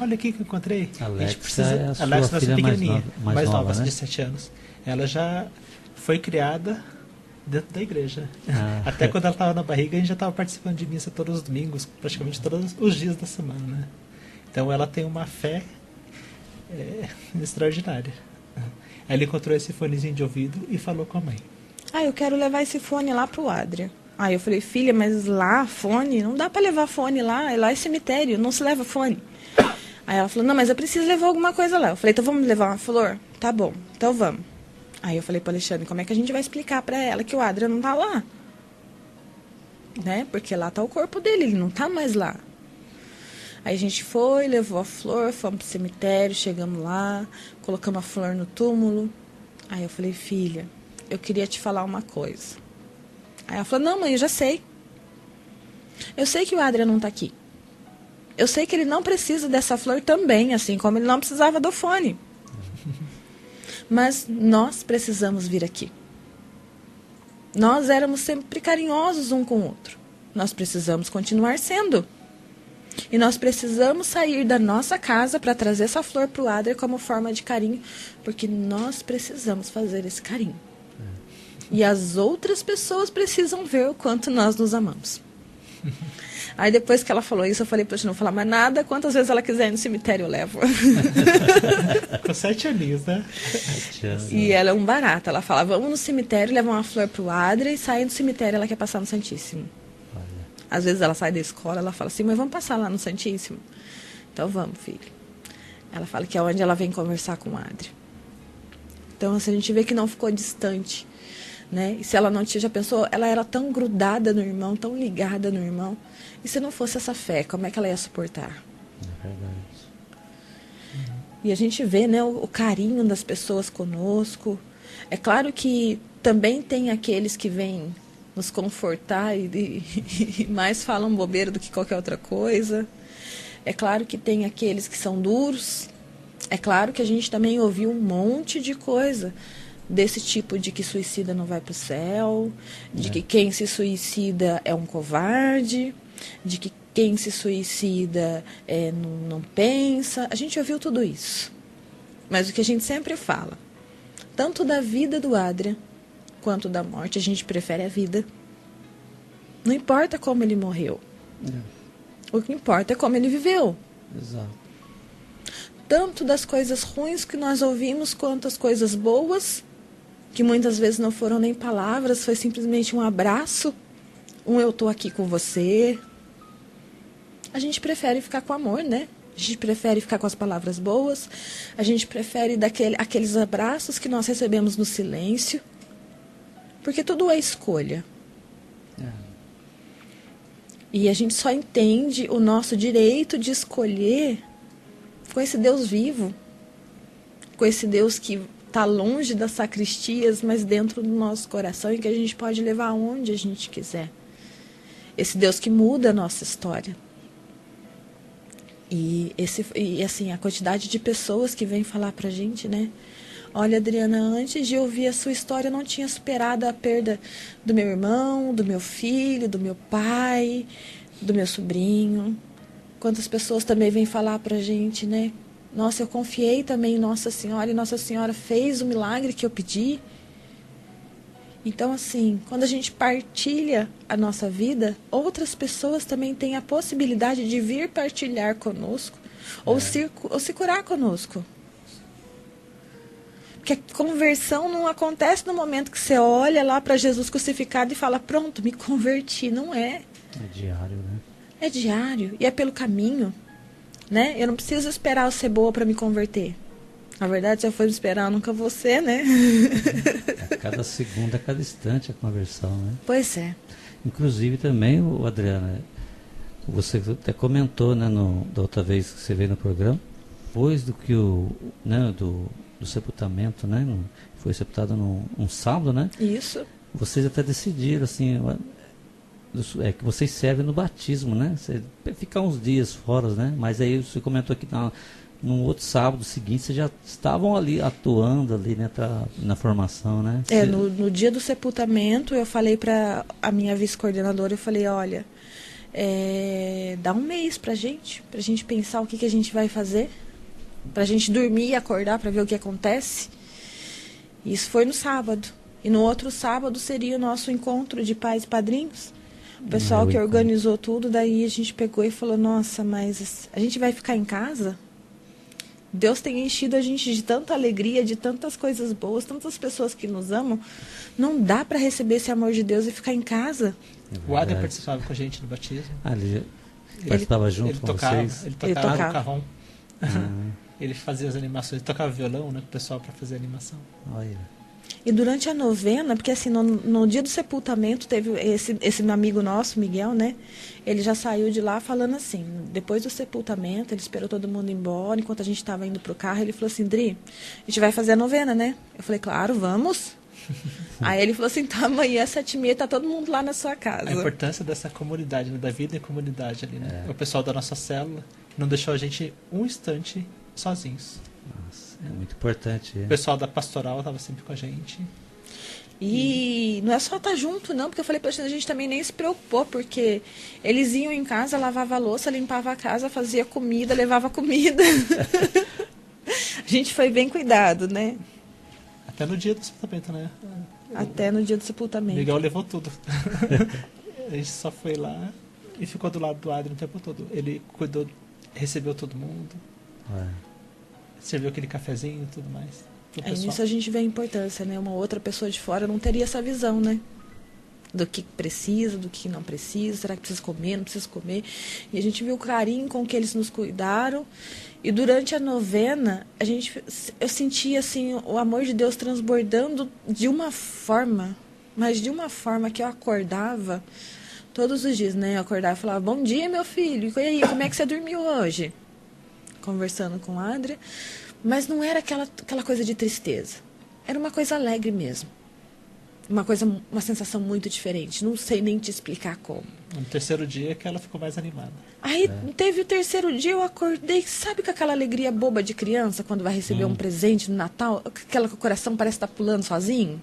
olha aqui que eu encontrei. Alexia é a sua Alexia, filha pequenininha, mais nova, né? de 7 anos. Ela já foi criada dentro da igreja. Até quando ela estava na barriga, a gente já estava participando de missa todos os domingos, praticamente todos os dias da semana, né? Então ela tem uma fé extraordinária. Aí ele encontrou esse fonezinho de ouvido e falou com a mãe: eu quero levar esse fone lá pro Adria. Aí eu falei: filha, mas lá, fone? Não dá para levar fone lá, lá é cemitério, não se leva fone. Aí ela falou: não, mas eu preciso levar alguma coisa lá. Eu falei: então vamos levar uma flor? Tá bom, então vamos. Aí eu falei para Alexandre: como é que a gente vai explicar para ela que o Adria não tá lá? Né? Porque lá tá o corpo dele, ele não tá mais lá. Aí a gente foi, levou a flor, fomos pro cemitério, chegamos lá, colocamos a flor no túmulo. Aí eu falei, filha, eu queria te falar uma coisa. Aí ela falou, não, mãe, eu já sei. Eu sei que o Adrian não tá aqui. Eu sei que ele não precisa dessa flor também, assim como ele não precisava do fone. Mas nós precisamos vir aqui. Nós éramos sempre carinhosos um com o outro. Nós precisamos continuar sendo. E nós precisamos sair da nossa casa para trazer essa flor para o Adrian como forma de carinho, porque nós precisamos fazer esse carinho. E as outras pessoas precisam ver o quanto nós nos amamos. Aí depois que ela falou isso, eu falei pra gente não falar mais nada. Quantas vezes ela quiser ir no cemitério, eu levo. Com 7 aninhos, né? E ela é um barato. Ela fala, vamos no cemitério, levar uma flor pro Adria e sair do cemitério, ela quer passar no Santíssimo. Olha. Às vezes ela sai da escola, ela fala assim, mas vamos passar lá no Santíssimo? Então vamos, filho. Ela fala que é onde ela vem conversar com o Adria. Então assim, a gente vê que não ficou distante. Né? E se ela não tinha, já pensou, ela era tão grudada no irmão, tão ligada no irmão. E se não fosse essa fé, como é que ela ia suportar? É verdade. E a gente vê, né, o carinho das pessoas conosco. É claro que também tem aqueles que vêm nos confortar e mais falam bobeira do que qualquer outra coisa. É claro que tem aqueles que são duros. É claro que a gente também ouviu um monte de coisa desse tipo, de que suicida não vai para o céu, de que quem se suicida é um covarde, de que quem se suicida não pensa. A gente ouviu tudo isso. Mas o que a gente sempre fala, tanto da vida do Adrian quanto da morte, a gente prefere a vida. Não importa como ele morreu. O que importa é como ele viveu. Exato. Tanto das coisas ruins que nós ouvimos, quanto as coisas boas, que muitas vezes não foram nem palavras, foi simplesmente um abraço, eu tô aqui com você. A gente prefere ficar com amor, né? A gente prefere ficar com as palavras boas, a gente prefere aqueles abraços que nós recebemos no silêncio, porque tudo é escolha. E a gente só entende o nosso direito de escolher com esse Deus vivo, com esse Deus que está longe das sacristias, mas dentro do nosso coração, e que a gente pode levar aonde a gente quiser. Esse Deus que muda a nossa história. E assim, a quantidade de pessoas que vêm falar pra gente, né? Olha, Adriana, antes de ouvir a sua história, eu não tinha superado a perda do meu irmão, do meu filho, do meu pai, do meu sobrinho. Quantas pessoas também vêm falar pra gente, né? Nossa, eu confiei também em Nossa Senhora, e Nossa Senhora fez o milagre que eu pedi. Então, assim, quando a gente partilha a nossa vida, outras pessoas também têm a possibilidade de vir partilhar conosco, ou se curar conosco. Porque a conversão não acontece no momento que você olha lá para Jesus crucificado e fala, pronto, me converti. Não é. É diário, né? É diário, e é pelo caminho. Né? Eu não preciso esperar eu ser boa para me converter. Na verdade, se eu for esperar, eu nunca vou ser, né? A cada segundo, a cada instante a conversão, né? Pois é. Inclusive também, Adriana, você até comentou, né, da outra vez que você veio no programa, depois do que do sepultamento, né? Foi sepultado num sábado, né? Isso. Vocês até decidiram, assim, que vocês servem no batismo, né? Você ficar uns dias fora, né? Mas aí você comentou que no outro sábado seguinte vocês já estavam ali atuando ali, né, na formação, né? No dia do sepultamento eu falei para a minha vice-coordenadora, eu falei, olha, dá um mês pra gente pensar o que a gente vai fazer, pra gente dormir e acordar para ver o que acontece. Isso foi no sábado. E no outro sábado seria o nosso encontro de pais e padrinhos. O pessoal que organizou tudo, daí a gente pegou e falou, nossa, mas a gente vai ficar em casa? Deus tem enchido a gente de tanta alegria, de tantas coisas boas, tantas pessoas que nos amam. Não dá para receber esse amor de Deus e ficar em casa. O Adrian participava com a gente do batismo. Ele participava junto com vocês? Ele tocava no carrom. Ele fazia as animações, ele tocava violão, né, com o pessoal para fazer a animação. Olha. E durante a novena, porque assim, no dia do sepultamento, teve esse meu amigo nosso, Miguel, né? Ele já saiu de lá falando assim, depois do sepultamento, ele esperou todo mundo ir embora, enquanto a gente estava indo pro carro, ele falou assim, Dri, a gente vai fazer a novena, né? Eu falei, claro, vamos. Aí ele falou assim, tá, amanhã às 7h30 tá todo mundo lá na sua casa. A importância dessa comunidade, né? Da vida em comunidade ali, né? O pessoal da nossa célula não deixou a gente um instante sozinhos. Nossa, é muito importante. O pessoal da pastoral estava sempre com a gente. E não é só estar junto, não, porque eu falei pra gente, a gente também nem se preocupou, porque eles iam em casa, lavava a louça, limpava a casa, fazia comida, levava comida. A gente foi bem cuidado, né? Até no dia do sepultamento, né? Até no dia do O sepultamento. Miguel levou tudo. A gente só foi lá e ficou do lado do Adriano o tempo todo. Ele cuidou, recebeu todo mundo, serviu aquele cafezinho e tudo mais. Nisso a gente vê a importância, né? Uma outra pessoa de fora não teria essa visão, né? Do que precisa, do que não precisa, será que precisa comer, não precisa comer. E a gente viu o carinho com que eles nos cuidaram. E durante a novena, eu sentia assim, o amor de Deus transbordando de uma forma, mas de uma forma que eu acordava todos os dias, né? Eu acordava e falava, bom dia, meu filho, e aí, como é que você dormiu hoje? Conversando com a Adria. Mas não era aquela coisa de tristeza. Era uma coisa alegre mesmo. Uma sensação muito diferente. Não sei nem te explicar como. No terceiro dia que ela ficou mais animada. Aí teve o terceiro dia, eu acordei, sabe com aquela alegria boba de criança quando vai receber um presente no Natal? Aquela que o coração parece estar pulando sozinho?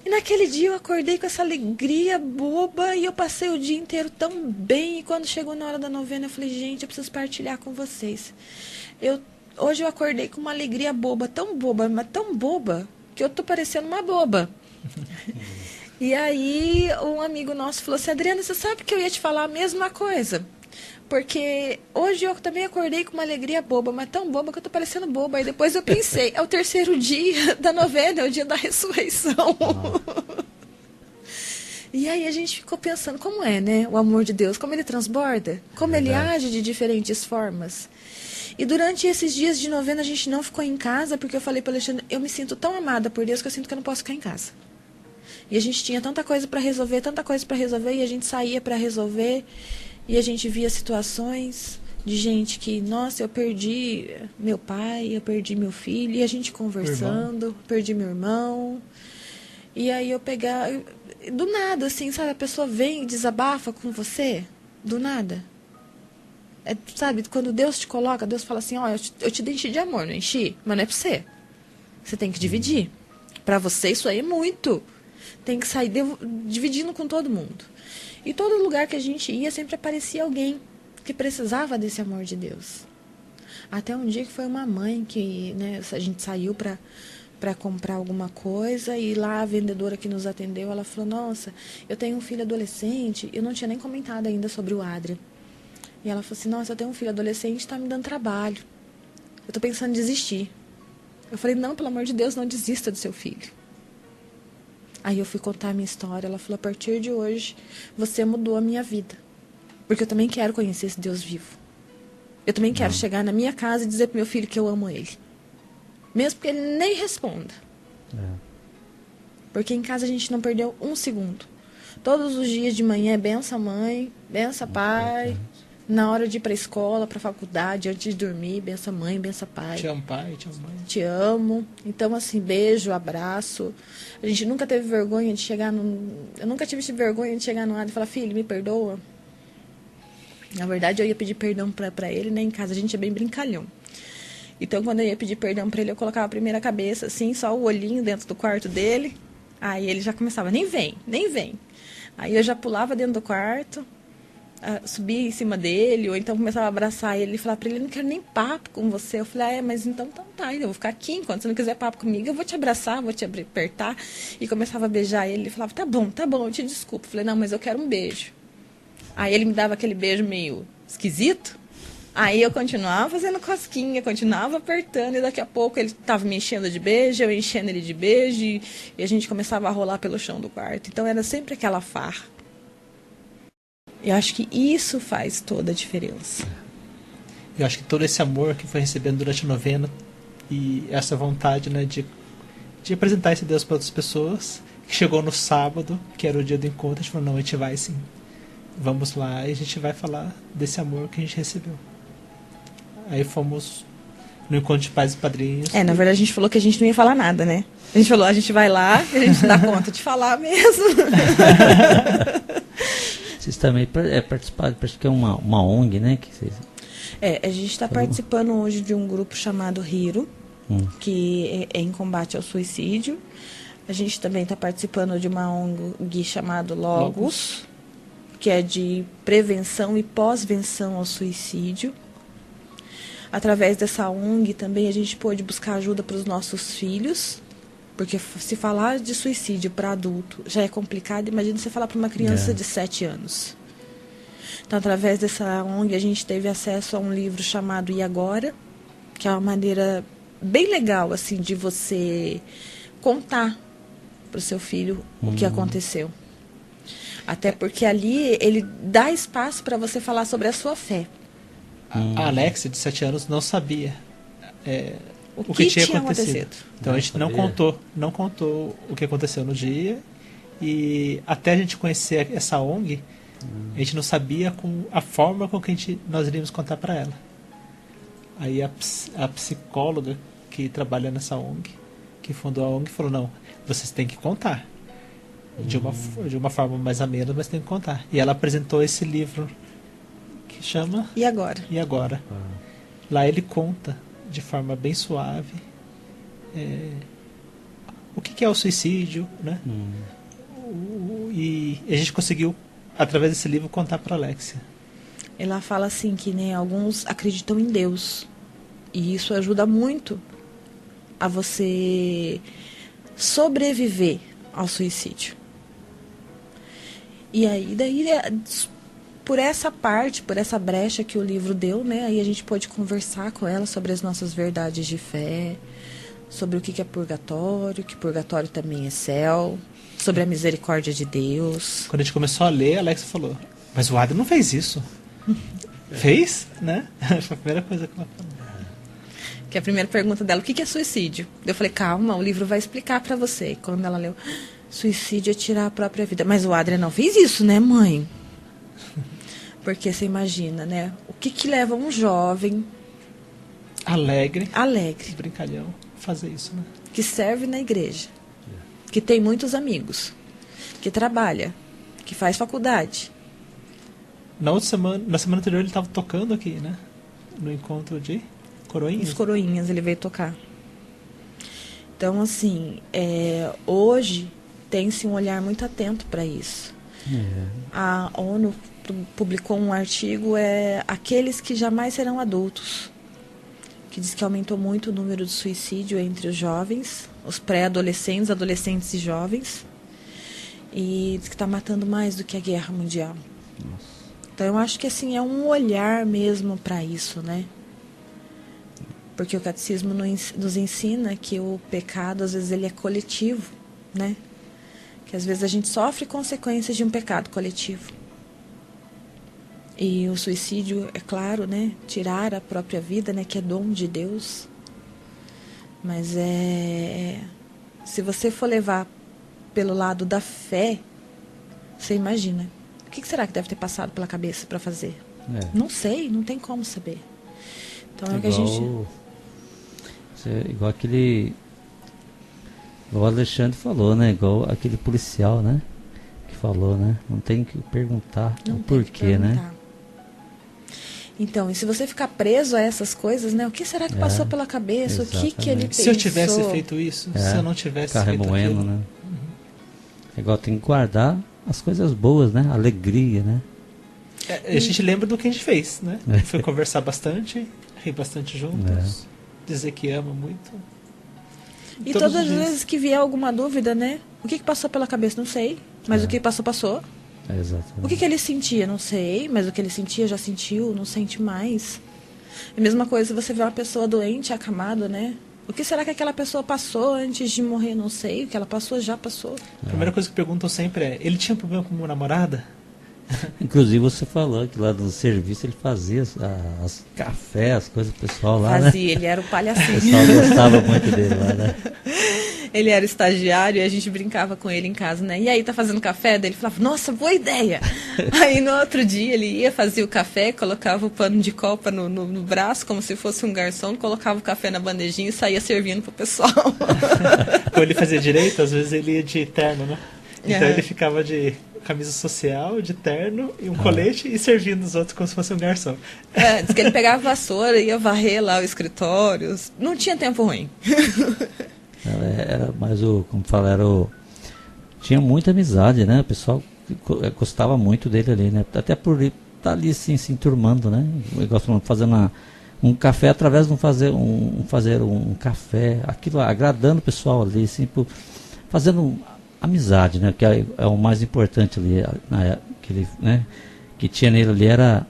E naquele dia eu acordei com essa alegria boba e eu passei o dia inteiro tão bem. E quando chegou na hora da novena, eu falei, gente, eu preciso partilhar com vocês. Hoje eu acordei com uma alegria boba, mas tão boba, que eu tô parecendo uma boba. E aí um amigo nosso falou assim, Adriana, você sabe que eu ia te falar a mesma coisa? Porque hoje eu também acordei com uma alegria boba, mas tão boba que eu tô parecendo boba. Aí depois eu pensei, é o terceiro dia da novena, é o dia da ressurreição. E aí a gente ficou pensando, como é, né? O amor de Deus, como ele transborda, como ele age de diferentes formas. E durante esses dias de novena a gente não ficou em casa, porque eu falei para o Alexandre, eu me sinto tão amada por Deus que eu sinto que eu não posso ficar em casa. E a gente tinha tanta coisa para resolver, e a gente saía para resolver, e a gente via situações de gente que, nossa, eu perdi meu pai, eu perdi meu filho, e a gente conversando, perdi meu irmão. E aí eu pegava, do nada, assim, sabe, a pessoa vem e desabafa com você, do nada. Sabe, quando Deus te coloca, Deus fala assim, ó, eu te enchi de amor, não enchi? Mas não é pra você. Você tem que dividir. Pra você isso aí é muito. Tem que sair dividindo com todo mundo. E todo lugar que a gente ia, sempre aparecia alguém que precisava desse amor de Deus. Até um dia que foi uma mãe que, né, a gente saiu para comprar alguma coisa e lá a vendedora que nos atendeu, ela falou, nossa, eu tenho um filho adolescente, eu não tinha nem comentado ainda sobre o Adria. E ela falou assim, nossa, eu tenho um filho adolescente, está me dando trabalho. Eu estou pensando em desistir. Eu falei, não, pelo amor de Deus, não desista do seu filho. Aí eu fui contar a minha história. Ela falou, a partir de hoje, você mudou a minha vida. Porque eu também quero conhecer esse Deus vivo. Eu também quero chegar na minha casa e dizer pro meu filho que eu amo ele. Mesmo que ele nem responda. Porque em casa a gente não perdeu um segundo. Todos os dias de manhã é benção mãe, benção pai. Na hora de ir para a escola, para a faculdade, antes de dormir, benção mãe, benção pai. Te amo pai, te amo mãe. Te amo. Então, assim, beijo, abraço. A gente nunca teve vergonha de chegar Eu nunca tive vergonha de chegar no lado e falar, filho, me perdoa. Na verdade, eu ia pedir perdão para ele, né? Em casa a gente é bem brincalhão. Então, quando eu ia pedir perdão para ele, eu colocava a primeira cabeça, assim, só o olhinho dentro do quarto dele. Aí ele já começava, nem vem, nem vem. Aí eu já pulava dentro do quarto, subia em cima dele, ou então começava a abraçar ele e falar para ele, não quero nem papo com você. Eu falei, mas então tá, eu vou ficar aqui, enquanto você não quiser papo comigo, eu vou te abraçar, vou te apertar. E começava a beijar ele, falava, tá bom, eu te desculpo. Eu falei, não, mas eu quero um beijo. Aí ele me dava aquele beijo meio esquisito, aí eu continuava fazendo cosquinha, continuava apertando, e daqui a pouco ele estava me enchendo de beijo, eu enchendo ele de beijo, e a gente começava a rolar pelo chão do quarto. Então era sempre aquela farra. Eu acho que isso faz toda a diferença. Eu acho que todo esse amor que foi recebendo durante a novena e essa vontade, né, de de apresentar esse Deus para outras pessoas. Chegou no sábado, que era o dia do encontro, a gente falou, não, a gente vai sim. Vamos lá e a gente vai falar desse amor que a gente recebeu. Aí fomos no encontro de pais e padrinhos. Na verdade a gente falou que a gente não ia falar nada, né? A gente falou, a gente vai lá e a gente dá conta de falar mesmo. Vocês também participaram, parece que é uma ONG, né? Que vocês... A gente está participando hoje de um grupo chamado Hiro, que é em combate ao suicídio. A gente também está participando de uma ONG chamada Logos, que é de prevenção e pós-venção ao suicídio. Através dessa ONG também a gente pôde buscar ajuda para os nossos filhos, porque se falar de suicídio para adulto já é complicado, imagina você falar para uma criança de 7 anos. Então, através dessa ONG, a gente teve acesso a um livro chamado E Agora?, que é uma maneira bem legal assim, de você contar para o seu filho o que aconteceu. Até porque ali ele dá espaço para você falar sobre a sua fé. A Alexia, de 7 anos, não sabia o que tinha acontecido. Então a gente não contou o que aconteceu no dia. E até a gente conhecer essa ONG, a gente não sabia a forma com que nós iríamos contar para ela. Aí a psicóloga que trabalha nessa ONG, que fundou a ONG, falou, não, vocês têm que contar. De uma forma mais amena, mas tem que contar. E ela apresentou esse livro que chama E Agora? E Agora. Lá ele conta de forma bem suave o que é o suicídio, né? E a gente conseguiu, através desse livro, contar para a Alexia. Ela fala assim que alguns acreditam em Deus. E isso ajuda muito a você sobreviver ao suicídio. E aí, por essa parte, por essa brecha que o livro deu, né, aí a gente pôde conversar com ela sobre as nossas verdades de fé, sobre o que é purgatório, que purgatório também é céu, sobre a misericórdia de Deus. Quando a gente começou a ler, a Alexia falou, mas o Adam não fez isso. Fez? Né? Foi a primeira coisa que ela falou. Que a primeira pergunta dela, o que é suicídio? Eu falei, calma, o livro vai explicar para você. E quando ela leu, suicídio é tirar a própria vida. Mas o Adrian não fez isso, né, mãe? Porque você imagina, né? O que leva um jovem alegre, brincalhão, fazer isso, né? Que serve na igreja, que tem muitos amigos, que trabalha, que faz faculdade. Na semana anterior ele estava tocando aqui, né? No encontro de Coroinhas. Os Coroinhas ele veio tocar. Então, assim, hoje tem-se um olhar muito atento para isso. A ONU publicou um artigo, aqueles que jamais serão adultos, que diz que aumentou muito o número de suicídio entre os jovens, os pré-adolescentes, adolescentes e jovens, e diz que está matando mais do que a guerra mundial. Nossa. Então eu acho que assim é um olhar mesmo para isso, né? Porque o catecismo nos ensina que o pecado às vezes ele é coletivo, né? Que às vezes a gente sofre consequências de um pecado coletivo. E o suicídio, é claro, né? Tirar a própria vida, né? Que é dom de Deus. Mas se você for levar pelo lado da fé, você imagina. O que será que deve ter passado pela cabeça para fazer? Não sei, não tem como saber. Então é o que a gente... Igual o Alexandre falou, né? Igual aquele policial, né? Que falou, né? Não tem que perguntar o porquê, né? Então, e se você ficar preso a essas coisas, né? O que será que passou pela cabeça? Exatamente. O que ele pensou? Se eu tivesse feito isso, se eu não tivesse feito remoendo, aquilo... né? É igual tem que guardar as coisas boas, né? Alegria, né? A gente lembra do que a gente fez, né? Foi conversar bastante, rir bastante juntos, dizer que ama muito. E todas as vezes que vier alguma dúvida, né? O que passou pela cabeça? Não sei. Mas o que passou, passou. Exatamente. O que ele sentia? Não sei. Mas o que ele sentia, já sentiu. Não sente mais. É a mesma coisa se você vê uma pessoa doente, acamada, né? O que será que aquela pessoa passou antes de morrer? Não sei. O que ela passou, já passou. A primeira coisa que perguntam sempre é, ele tinha problema com uma namorada? Inclusive você falou que lá no serviço ele fazia as café, as coisas do pessoal lá, Fazia, né? ele era o O palhacinho. pessoal gostava muito dele lá, né? Ele era estagiário e a gente brincava com ele em casa, né? E aí, tá fazendo café? Daí ele falava, nossa, boa ideia! Aí no outro dia ele ia, fazia o café, colocava o pano de copa no braço, como se fosse um garçom, colocava o café na bandejinha e saía servindo pro pessoal. Quando ele fazia direito, às vezes ele ia de terno, né? Então Aham. ele ficava de camisa social, de terno e um colete e servindo os outros como se fosse um garçom. É, diz que ele pegava a vassoura, ia varrer lá o escritório. Não tinha tempo ruim. Era mais como fala, tinha muita amizade, né? O pessoal gostava muito dele ali, né? Até por ele estar ali assim, se enturmando, né? Igual falando, fazendo um café através de fazer um café, aquilo agradando o pessoal ali, assim, fazendo amizade, né? Que é o mais importante ali, né? Que tinha nele ali era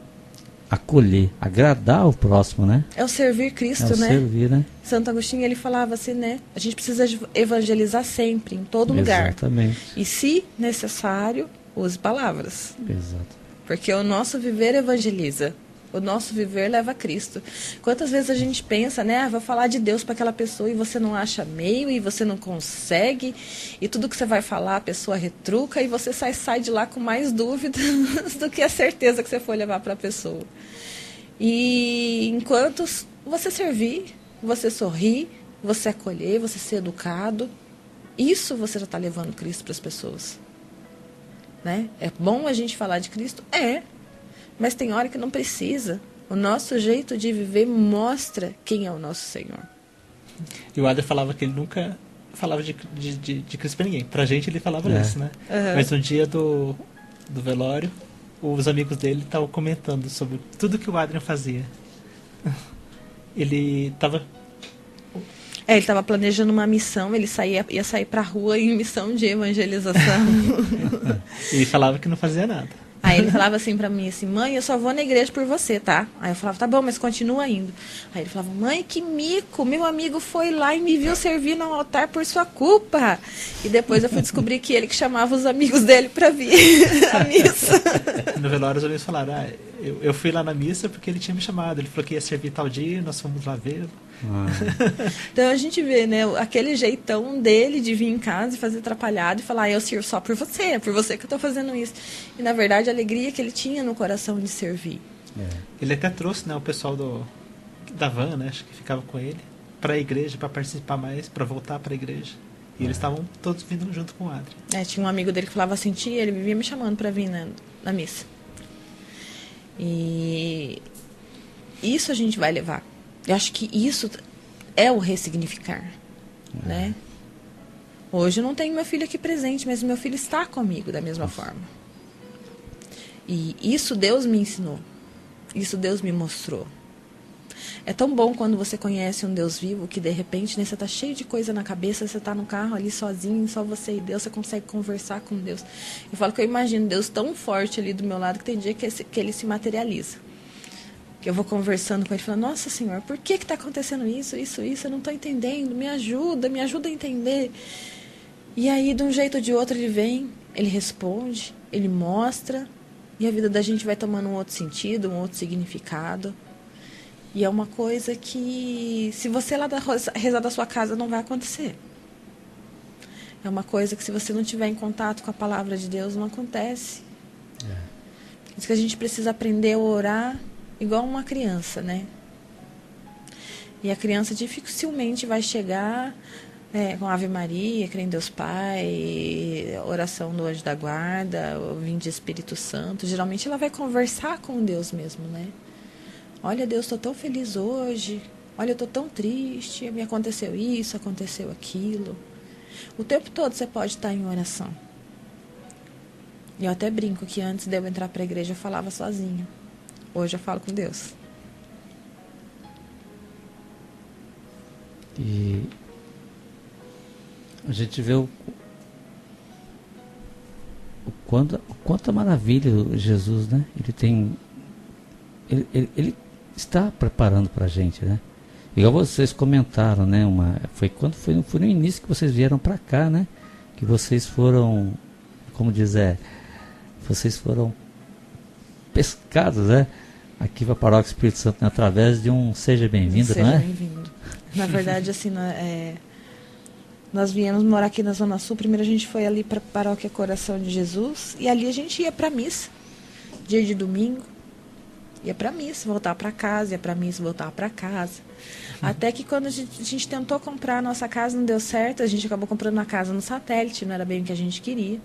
acolher, agradar o próximo, né? É o servir Cristo, É o né? servir, né? Santo Agostinho, ele falava assim, né? A gente precisa evangelizar sempre, em todo lugar. Exatamente. E, se necessário, use palavras. Exato. Porque o nosso viver evangeliza. O nosso viver leva a Cristo. Quantas vezes a gente pensa, né? Vou falar de Deus para aquela pessoa e você não acha meio, e você não consegue, e tudo que você vai falar a pessoa retruca, e você sai de lá com mais dúvidas do que a certeza que você foi levar para a pessoa. E enquanto você servir, você sorrir, você acolher, você ser educado, isso você já está levando Cristo para as pessoas. Né? É bom a gente falar de Cristo? É. Mas tem hora que não precisa. O nosso jeito de viver mostra quem é o nosso Senhor. E o Adler falava que ele nunca falava de Cristo pra ninguém. Pra gente ele falava isso, né? Uhum. Mas no dia do velório, os amigos dele estavam comentando sobre tudo que o Adrian fazia. Ele estava... Ele estava planejando uma missão, ele ia sair para a rua em missão de evangelização. E falava que não fazia nada. Aí ele falava assim pra mim, assim, mãe, eu só vou na igreja por você, tá? Aí eu falava, tá bom, mas continua indo. Aí ele falava, mãe, que mico, meu amigo foi lá e me viu servir no altar por sua culpa. E depois eu fui descobrir que ele que chamava os amigos dele pra vir à missa. No velório os amigos falaram, eu fui lá na missa porque ele tinha me chamado. Ele falou que ia servir tal dia, nós fomos lá ver. Então a gente vê, né, aquele jeitão dele de vir em casa e fazer atrapalhado e falar, eu sirvo só por você, é por você que eu tô fazendo isso. E na verdade a alegria que ele tinha no coração de servir. Ele até trouxe, né, o pessoal da van, né, acho que ficava com ele, para a igreja, para participar mais, para voltar para a igreja. E eles estavam todos vindo junto com o Adri. Tinha um amigo dele que falava assim, tia, ele vivia me chamando para vir na missa. E isso a gente vai levar. Eu acho que isso é o ressignificar, né? Hoje eu não tenho meu filho aqui presente, mas meu filho está comigo da mesma forma. E isso Deus me ensinou. Isso Deus me mostrou. É tão bom quando você conhece um Deus vivo que de repente, né, você está cheio de coisa na cabeça, você está no carro ali sozinho, só você e Deus, você consegue conversar com Deus. Eu falo que eu imagino Deus tão forte ali do meu lado que tem dia que ele se materializa. Que eu vou conversando com ele, falando, nossa Senhor, por que está acontecendo isso, eu não estou entendendo, me ajuda a entender. E aí, de um jeito ou de outro, ele vem, ele responde, ele mostra, e a vida da gente vai tomando um outro sentido, um outro significado. E é uma coisa que, se você lá rezar da sua casa, não vai acontecer. É uma coisa que, se você não estiver em contato com a palavra de Deus, não acontece. Por isso que a gente precisa aprender a orar igual uma criança, né? E a criança dificilmente vai chegar com Ave Maria, crê em Deus Pai, oração do Anjo da Guarda, o vinho de Espírito Santo. Geralmente ela vai conversar com Deus mesmo, né? Olha, Deus, estou tão feliz hoje. Olha, eu estou tão triste. Me aconteceu isso, aconteceu aquilo. O tempo todo você pode estar em oração. E eu até brinco que antes de eu entrar para a igreja eu falava sozinha. Hoje eu falo com Deus. E a gente vê o quanto maravilha Jesus, né? Ele está preparando para a gente, né? Igual vocês comentaram, né? Foi no início que vocês vieram para cá, né? Que vocês foram, como diz, vocês foram pescados, né? Aqui para a Paróquia Espírito Santo, né? Através de um Seja Bem-vindo, não é? Seja bem-vindo. Na verdade, assim, nós viemos morar aqui na Zona Sul. Primeiro a gente foi ali para a Paróquia Coração de Jesus. E ali a gente ia para missa. Dia de domingo. Ia para missa, voltava para casa. Ia para missa, voltava para casa. Até que quando a gente tentou comprar a nossa casa, não deu certo. A gente acabou comprando uma casa no satélite. Não era bem o que a gente queria.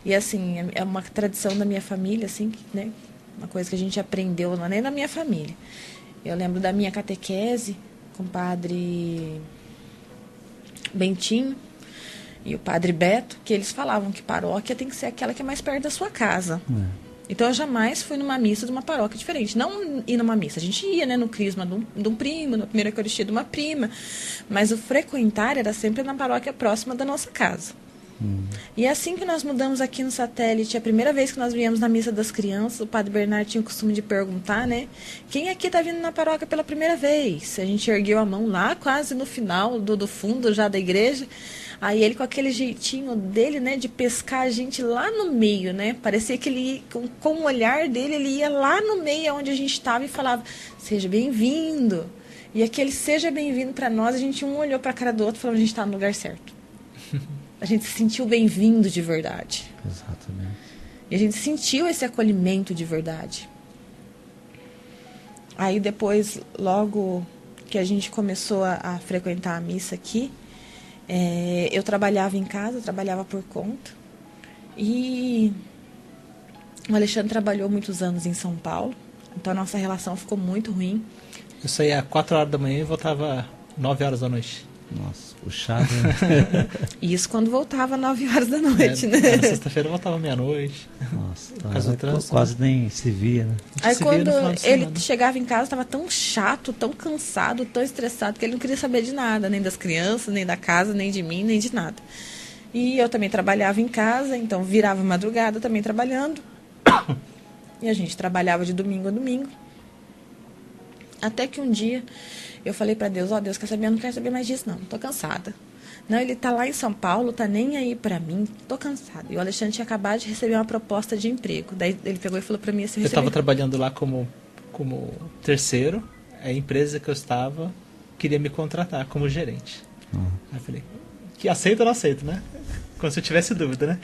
E assim, é uma tradição da minha família, assim, né? Uma coisa que a gente aprendeu, não é nem da minha família. Eu lembro da minha catequese com o padre Bentinho e o padre Beto, que eles falavam que paróquia tem que ser aquela que é mais perto da sua casa. Então eu jamais fui numa missa de uma paróquia diferente. Não ir numa missa, a gente ia, né, no crisma de um primo, na primeira eucaristia de uma prima, mas o frequentar era sempre na paróquia próxima da nossa casa. E assim que nós mudamos aqui no satélite, a primeira vez que nós viemos na missa das crianças, o padre Bernardo tinha o costume de perguntar, né? Quem aqui está vindo na paróquia pela primeira vez? A gente ergueu a mão lá, quase no final do fundo já da igreja. Aí ele com aquele jeitinho dele, né, de pescar a gente lá no meio, né? Parecia que ele, com o olhar dele, ele ia lá no meio onde a gente estava e falava, seja bem-vindo. E aquele seja bem-vindo para nós, a gente um olhou para a cara do outro e falou, a gente está no lugar certo. A gente se sentiu bem-vindo de verdade. Exatamente. E a gente sentiu esse acolhimento de verdade. Aí depois, logo que a gente começou a frequentar a missa aqui, eu trabalhava em casa, trabalhava por conta. E o Alexandre trabalhou muitos anos em São Paulo. Então a nossa relação ficou muito ruim. Eu saía às 4 horas da manhã e voltava 9 horas da noite. Nossa, puxado. Né? Isso quando voltava às 9 horas da noite, né? Na sexta-feira voltava meia-noite. Nossa, Quase nem se via, né? Aí quando ele chegava em casa, estava tão chato, tão cansado, tão estressado, que ele não queria saber de nada, nem das crianças, nem da casa, nem de mim, nem de nada. E eu também trabalhava em casa, então virava madrugada também trabalhando. E a gente trabalhava de domingo a domingo. Até que um dia eu falei para Deus, Deus, quer saber? Eu não quero saber mais disso, não. Tô cansada. Não, ele tá lá em São Paulo, tá nem aí para mim, tô cansada. E o Alexandre tinha acabado de receber uma proposta de emprego. Daí ele pegou e falou para mim assim, eu estava trabalhando lá como terceiro, a empresa que eu estava queria me contratar como gerente. Aí eu falei, que aceito ou não aceito, né? Como se eu tivesse dúvida, né?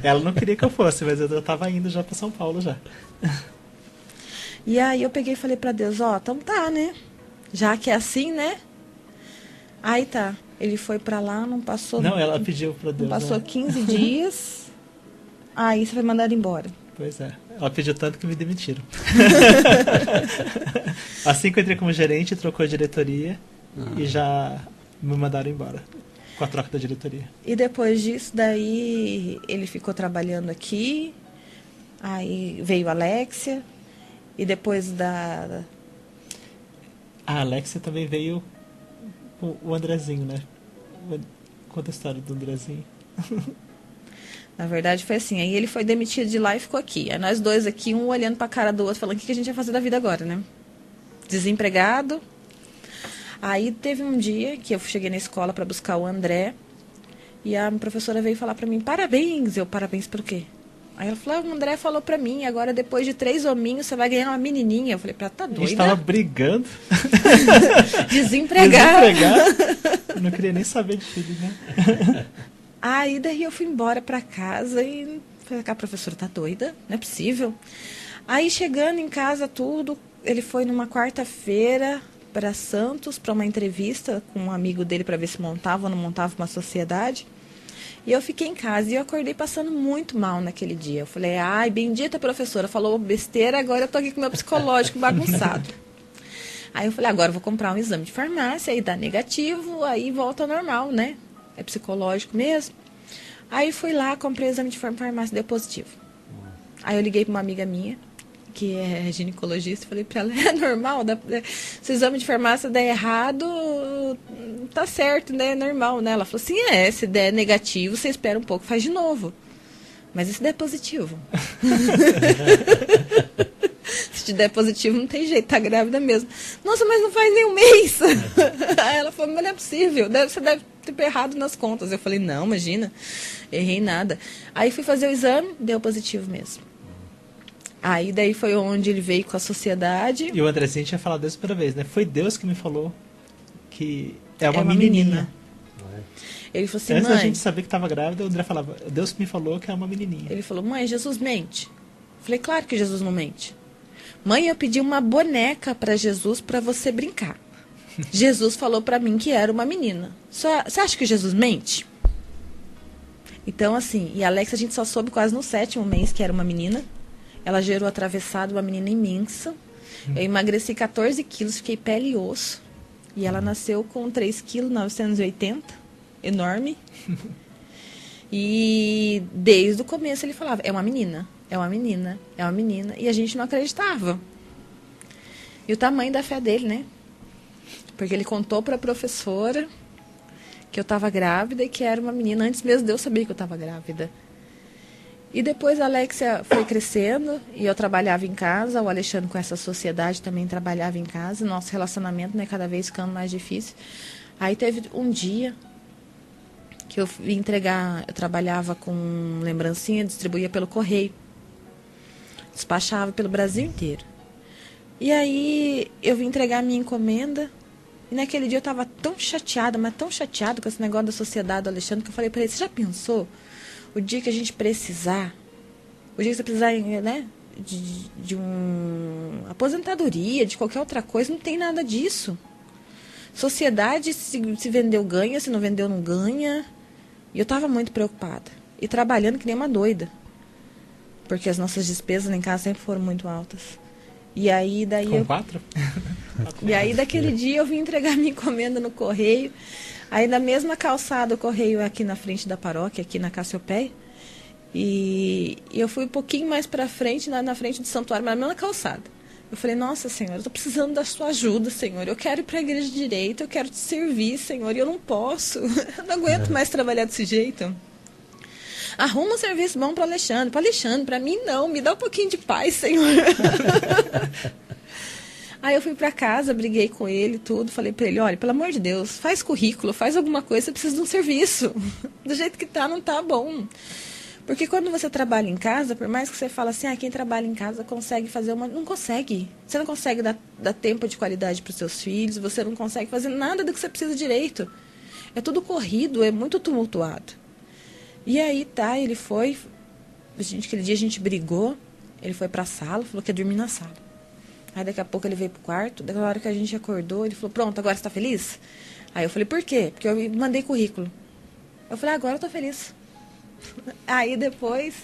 Ela não queria que eu fosse, mas eu estava indo já para São Paulo já. E aí eu peguei e falei para Deus, então tá, né? Já que é assim, né? Aí tá. Ele foi pra lá, não passou... Não, ela pediu pra Deus. Não passou 15 dias. Aí você foi mandado embora. Pois é. Ela pediu tanto que me demitiram. Assim que eu entrei como gerente, trocou a diretoria e já me mandaram embora. Com a troca da diretoria. E depois disso, daí ele ficou trabalhando aqui. Aí veio a Alexia. E depois da... A Alexia também veio o Andrezinho, né? Conta a história do Andrezinho. Na verdade foi assim, aí ele foi demitido de lá e ficou aqui. Aí nós dois aqui, um olhando pra cara do outro, falando o que a gente vai fazer da vida agora, né? Desempregado. Aí teve um dia que eu cheguei na escola para buscar o André. E a professora veio falar pra mim, parabéns. Eu, parabéns pelo quê? Aí ela falou, o André falou pra mim, agora depois de 3 hominhos você vai ganhar uma menininha. Eu falei, tá doida? A gente tava brigando. Desempregado. Não queria nem saber de filho, né? Aí daí eu fui embora pra casa e falei, a professora tá doida? Não é possível. Aí chegando em casa tudo, ele foi numa quarta-feira para Santos para uma entrevista com um amigo dele para ver se montava ou não montava uma sociedade. E eu fiquei em casa e eu acordei passando muito mal naquele dia. Eu falei, ai, bendita professora, falou besteira, agora eu tô aqui com o meu psicológico bagunçado. Aí eu falei, agora eu vou comprar um exame de farmácia, aí dá negativo, aí volta ao normal, né? É psicológico mesmo. Aí fui lá, comprei o exame de farmácia, deu positivo. Aí eu liguei para uma amiga minha, que é ginecologista, e falei para ela, é normal, se o exame de farmácia der errado, tá certo, né? É normal, né? Ela falou assim, se der negativo, você espera um pouco, faz de novo. Mas e se der positivo? Se te der positivo, não tem jeito, tá grávida mesmo. Nossa, mas não faz nem um mês. Aí ela falou, mas não é possível, você deve ter errado nas contas. Eu falei, não, imagina, errei nada. Aí fui fazer o exame, deu positivo mesmo. Aí daí foi onde ele veio com a sociedade. E o Andrezinho tinha falado isso pela vez, né? Foi Deus que me falou que é uma, É uma menininha. menina. Ele falou assim, Antes da mãe... gente saber que estava grávida, o André falava, Deus que me falou que é uma menininha. Ele falou, mãe, Jesus mente. Falei, claro que Jesus não mente. Mãe, eu pedi uma boneca para Jesus para você brincar. Jesus falou para mim que era uma menina. Você acha que Jesus mente? Então, assim, e a Alex a gente só soube quase no 7º mês que era uma menina. Ela gerou atravessado, uma menina imensa. Eu emagreci 14 quilos, fiquei pele e osso. E ela nasceu com 3 quilos, 980, enorme. E desde o começo ele falava, é uma menina, é uma menina, é uma menina. E a gente não acreditava. E o tamanho da fé dele, né? Porque ele contou para a professora que eu estava grávida e que era uma menina, antes mesmo de eu saber que eu estava grávida. E depois a Alexia foi crescendo e eu trabalhava em casa, o Alexandre com essa sociedade também trabalhava em casa, nosso relacionamento, né, cada vez ficando mais difícil. Aí teve um dia que eu vim entregar, eu trabalhava com lembrancinha, distribuía pelo correio, despachava pelo Brasil inteiro. E aí eu vim entregar a minha encomenda. E naquele dia eu estava tão chateada, mas tão chateada com esse negócio da sociedade do Alexandre, que eu falei para ele, você já pensou? O dia que a gente precisar, o dia que você precisar, né, de uma aposentadoria, de qualquer outra coisa, não tem nada disso. Sociedade, se vendeu, ganha, se não vendeu, não ganha. E eu estava muito preocupada. E trabalhando que nem uma doida. Porque as nossas despesas lá em casa sempre foram muito altas. E aí, daí Com 4? E aí, daquele dia, eu vim entregar minha encomenda no correio. Aí, na mesma calçada, o correio é aqui na frente da paróquia, aqui na Cassiopeia. E eu fui um pouquinho mais para frente, na frente do santuário, mas na mesma calçada. Eu falei, nossa, Senhor, eu estou precisando da sua ajuda, Senhor. Eu quero ir para a igreja direito, eu quero te servir, Senhor, e eu não posso. Eu não aguento mais trabalhar desse jeito. Arruma um serviço bom para Alexandre. Para Alexandre, para mim não. Me dá um pouquinho de paz, Senhor. Aí eu fui para casa, briguei com ele, tudo. Falei para ele, olha, pelo amor de Deus, faz currículo, faz alguma coisa, você precisa de um serviço. Do jeito que tá, não tá bom. Porque quando você trabalha em casa, por mais que você fale assim, quem trabalha em casa consegue fazer uma... Não consegue. Você não consegue dar tempo de qualidade para os seus filhos, você não consegue fazer nada do que você precisa direito. É tudo corrido, é muito tumultuado. E aí, tá, ele foi... Aquele dia a gente brigou, ele foi para a sala, falou que ia dormir na sala. Aí daqui a pouco ele veio pro quarto, daquela hora que a gente acordou, ele falou, pronto, agora você tá feliz? Aí eu falei, por quê? Porque eu mandei currículo. Eu falei, agora eu tô feliz. Aí depois,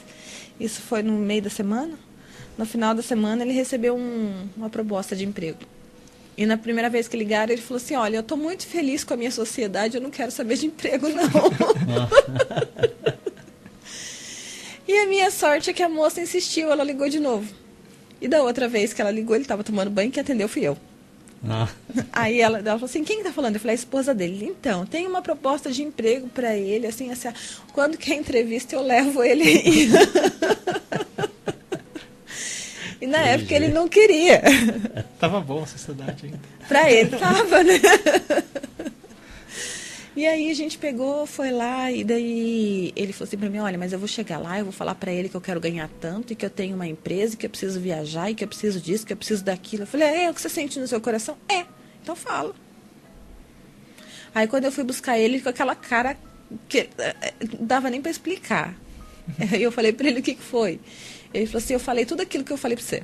isso foi no meio da semana, no final da semana ele recebeu uma proposta de emprego. E na primeira vez que ligaram, ele falou assim, olha, eu tô muito feliz com a minha sociedade, eu não quero saber de emprego, não. E a minha sorte é que a moça insistiu, ela ligou de novo. E da outra vez que ela ligou, ele estava tomando banho, quem atendeu fui eu. Aí ela falou assim, quem está falando? Eu falei, a esposa dele. Então, tem uma proposta de emprego para ele, assim, quando quer entrevista eu levo ele aí. E na época ele não queria. Tava bom a sociedade ainda. Para ele tava, né? E aí a gente pegou, foi lá, e daí ele falou assim pra mim, olha, mas eu vou chegar lá, eu vou falar pra ele que eu quero ganhar tanto, e que eu tenho uma empresa, e que eu preciso viajar, e que eu preciso disso, que eu preciso daquilo. Eu falei, é o que você sente no seu coração? É, então fala. Aí quando eu fui buscar ele, com aquela cara que não dava nem pra explicar. Aí eu falei pra ele, o que foi? Ele falou assim, eu falei tudo aquilo que eu falei pra você.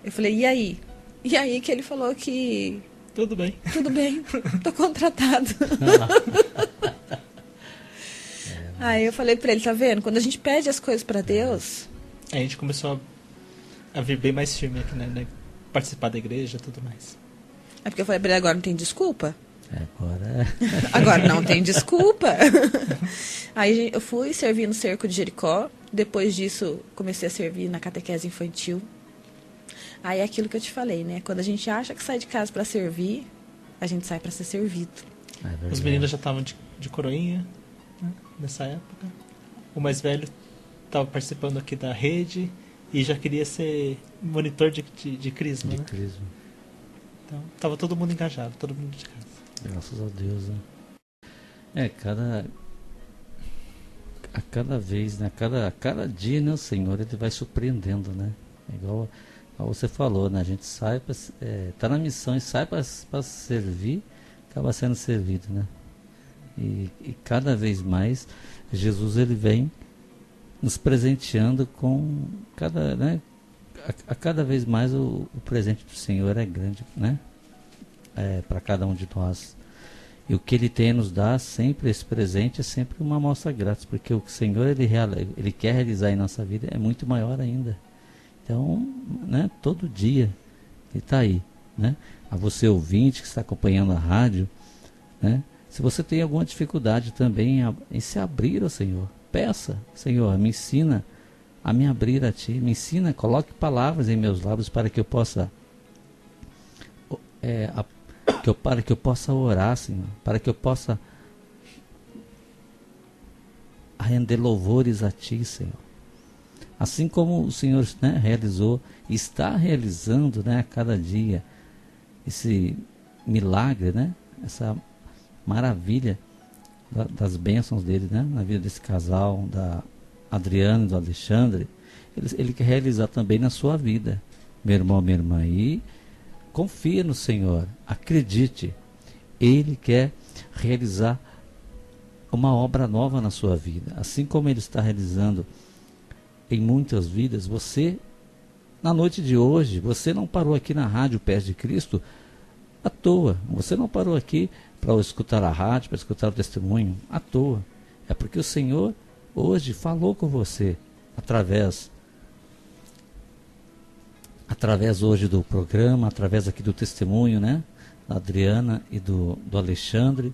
Eu falei, e aí? E aí que ele falou que... Tudo bem. Tudo bem, tô contratado. Aí eu falei pra ele, tá vendo? Quando a gente pede as coisas pra Deus... Aí a gente começou a vir bem mais firme aqui, né? Participar da igreja e tudo mais. É porque eu falei pra ele, agora não tem desculpa? Agora... Agora não tem desculpa. Aí eu fui servir no Cerco de Jericó. Depois disso, comecei a servir na catequese infantil. Aí é aquilo que eu te falei, né? Quando a gente acha que sai de casa para servir, a gente sai para ser servido. Os meninos já estavam de coroinha, né? Nessa época. O mais velho estava participando aqui da rede e já queria ser monitor de crisma, né? Crisma. Então, estava todo mundo engajado, todo mundo de casa. Graças a Deus, né? A cada vez, né? A cada dia, né? O Senhor, Ele vai surpreendendo, né? Igual você falou, né? A gente sai para tá na missão e sai para servir, acaba sendo servido, né? E cada vez mais Jesus ele vem nos presenteando com cada, né? A cada vez mais o presente do Senhor é grande, né? Para cada um de nós. E o que Ele tem a nos dar, sempre esse presente, é sempre uma amostra grátis, porque o que o Senhor ele quer realizar em nossa vida é muito maior ainda. Então, né, todo dia Ele está aí, né? A você ouvinte que está acompanhando a rádio, né? Se você tem alguma dificuldade também em se abrir ao Senhor, peça: Senhor, me ensina a me abrir a Ti, me ensina, coloque palavras em meus lábios para que eu possa para que eu possa orar, Senhor, para que eu possa render louvores a Ti, Senhor. Assim como o Senhor, né, realizou e está realizando, né, a cada dia esse milagre, né, essa maravilha das bênçãos dele, né, na vida desse casal, da Adriana e do Alexandre. Ele quer realizar também na sua vida, meu irmão, minha irmã. E confia no Senhor, acredite, Ele quer realizar uma obra nova na sua vida. Assim como Ele está realizando em muitas vidas, você, na noite de hoje, você não parou aqui na Rádio Pés de Cristo à toa. Você não parou aqui para escutar a rádio, para escutar o testemunho à toa. É porque o Senhor hoje falou com você através hoje do programa, através aqui do testemunho, né, da Adriana e do Alexandre.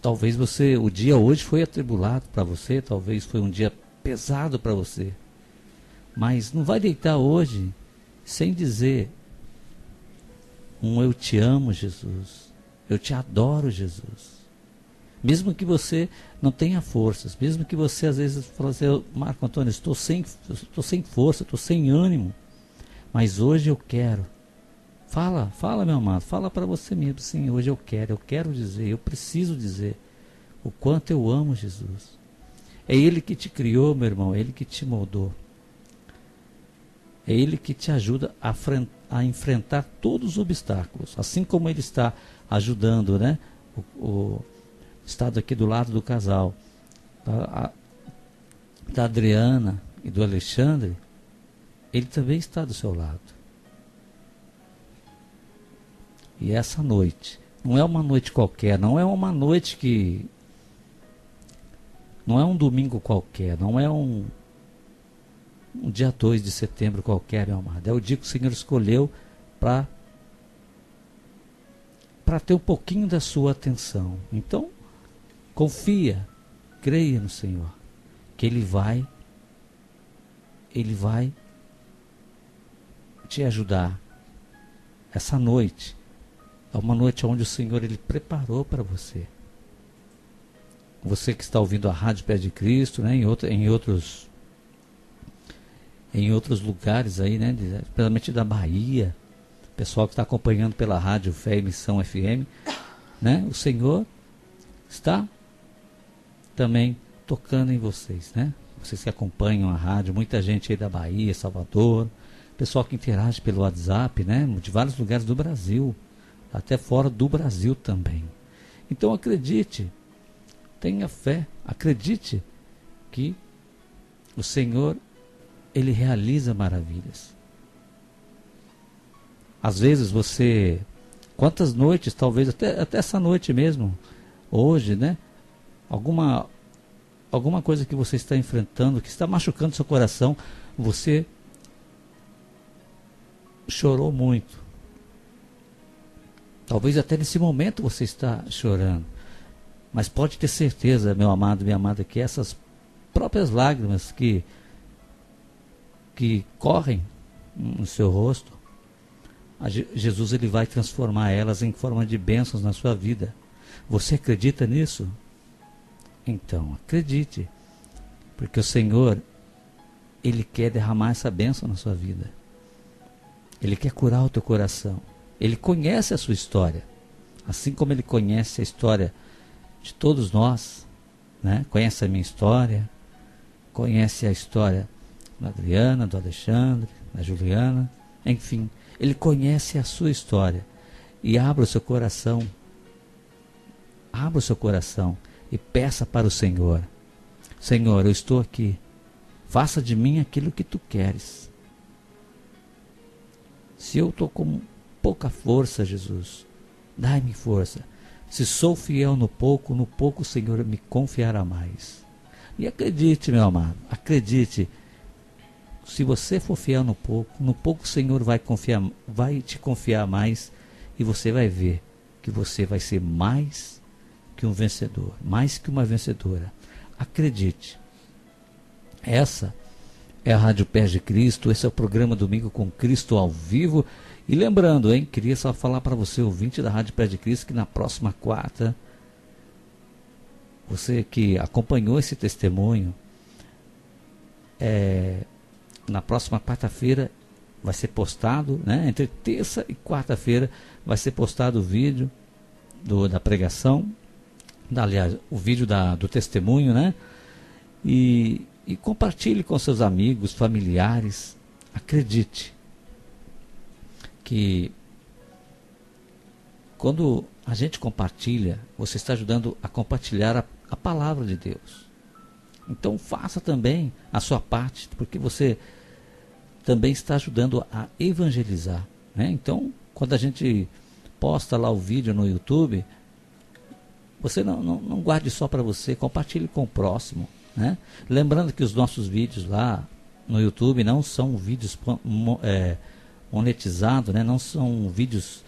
Talvez o dia hoje foi atribulado para você, talvez foi um dia pesado para você, mas não vai deitar hoje sem dizer eu te amo, Jesus, eu te adoro, Jesus. Mesmo que você não tenha forças, mesmo que você às vezes fale assim: Marco Antônio, estou sem força, estou sem ânimo, mas hoje eu quero. Fala, meu amado, fala para você mesmo: sim, hoje eu quero dizer, eu preciso dizer o quanto eu amo Jesus. É Ele que te criou, meu irmão, é Ele que te moldou. É Ele que te ajuda a enfrentar todos os obstáculos, assim como Ele está ajudando, né, estado aqui do lado do casal, da Adriana e do Alexandre. Ele também está do seu lado. E essa noite não é uma noite qualquer, não é uma noite não é um domingo qualquer, não é um dia 2 de setembro qualquer, meu amado. É o dia que o Senhor escolheu para ter um pouquinho da sua atenção. Então, confia, creia no Senhor, que Ele vai te ajudar. Essa noite é uma noite onde o Senhor Ele preparou para você. Você que está ouvindo a Rádio Pés de Cristo, né, em outros lugares aí, né, especialmente da Bahia, pessoal que está acompanhando pela Rádio Fé e Missão FM, né, o Senhor está também tocando em vocês, né? Vocês que acompanham a rádio, muita gente aí da Bahia, Salvador, pessoal que interage pelo WhatsApp, né, de vários lugares do Brasil, até fora do Brasil também. Então acredite, tenha fé, acredite que o Senhor, Ele realiza maravilhas. Às vezes quantas noites, talvez até essa noite mesmo, hoje, né, alguma coisa que você está enfrentando, que está machucando seu coração, você chorou muito. Talvez até nesse momento você está chorando. Mas pode ter certeza, meu amado, minha amada, que essas próprias lágrimas que correm no seu rosto, Jesus Ele vai transformar elas em forma de bênçãos na sua vida. Você acredita nisso? Então, acredite, porque o Senhor, Ele quer derramar essa bênção na sua vida. Ele quer curar o teu coração. Ele conhece a sua história, assim como Ele conhece a história de todos nós, né? Conhece a minha história, conhece a história da Adriana, do Alexandre, da Juliana, enfim, Ele conhece a sua história. E abra o seu coração e peça para o Senhor: Senhor, eu estou aqui, faça de mim aquilo que tu queres. Se eu estou com pouca força, Jesus, dai-me força. Se sou fiel no pouco o Senhor me confiará mais. E acredite, meu amado, acredite, se você for fiel no pouco o Senhor vai te confiar mais, e você vai ver que você vai ser mais que um vencedor, mais que uma vencedora. Acredite. Essa é a Rádio Pés de Cristo, esse é o programa Domingo com Cristo ao vivo. E lembrando, queria só falar para você, ouvinte da Rádio Pés de Cristo, que na próxima quarta, você que acompanhou esse testemunho, na próxima quarta-feira vai ser postado, né, entre terça e quarta-feira vai ser postado o vídeo da pregação, aliás, o vídeo do testemunho, né, e compartilhe com seus amigos, familiares. Acredite que quando a gente compartilha, você está ajudando a compartilhar a palavra de Deus. Então faça também a sua parte, porque você também está ajudando a evangelizar, né? Então, quando a gente posta lá o vídeo no YouTube, você não guarde só para você, compartilhe com o próximo, né? Lembrando que os nossos vídeos lá no YouTube não são vídeos monetizados, né? Não são vídeos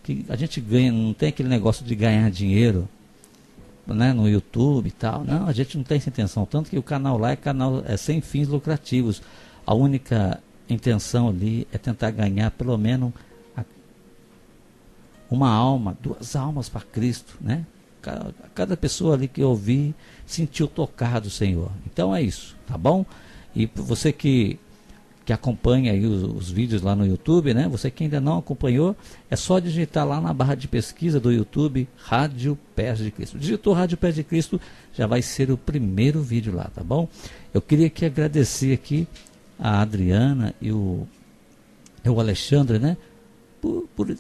que a gente ganha, não tem aquele negócio de ganhar dinheiro, né, no YouTube e tal. Não, a gente não tem essa intenção, tanto que o canal lá é sem fins lucrativos. A única intenção ali é tentar ganhar pelo menos uma alma, 2 almas para Cristo, né? Cada pessoa ali que ouvir sentiu tocar do Senhor. Então é isso, tá bom? E você que acompanha aí os vídeos lá no YouTube, né? Você que ainda não acompanhou, é só digitar lá na barra de pesquisa do YouTube, Rádio Pés de Cristo. Digitou Rádio Pés de Cristo, já vai ser o primeiro vídeo lá, tá bom? Eu queria aqui agradecer aqui a Adriana e o Alexandre, né? Por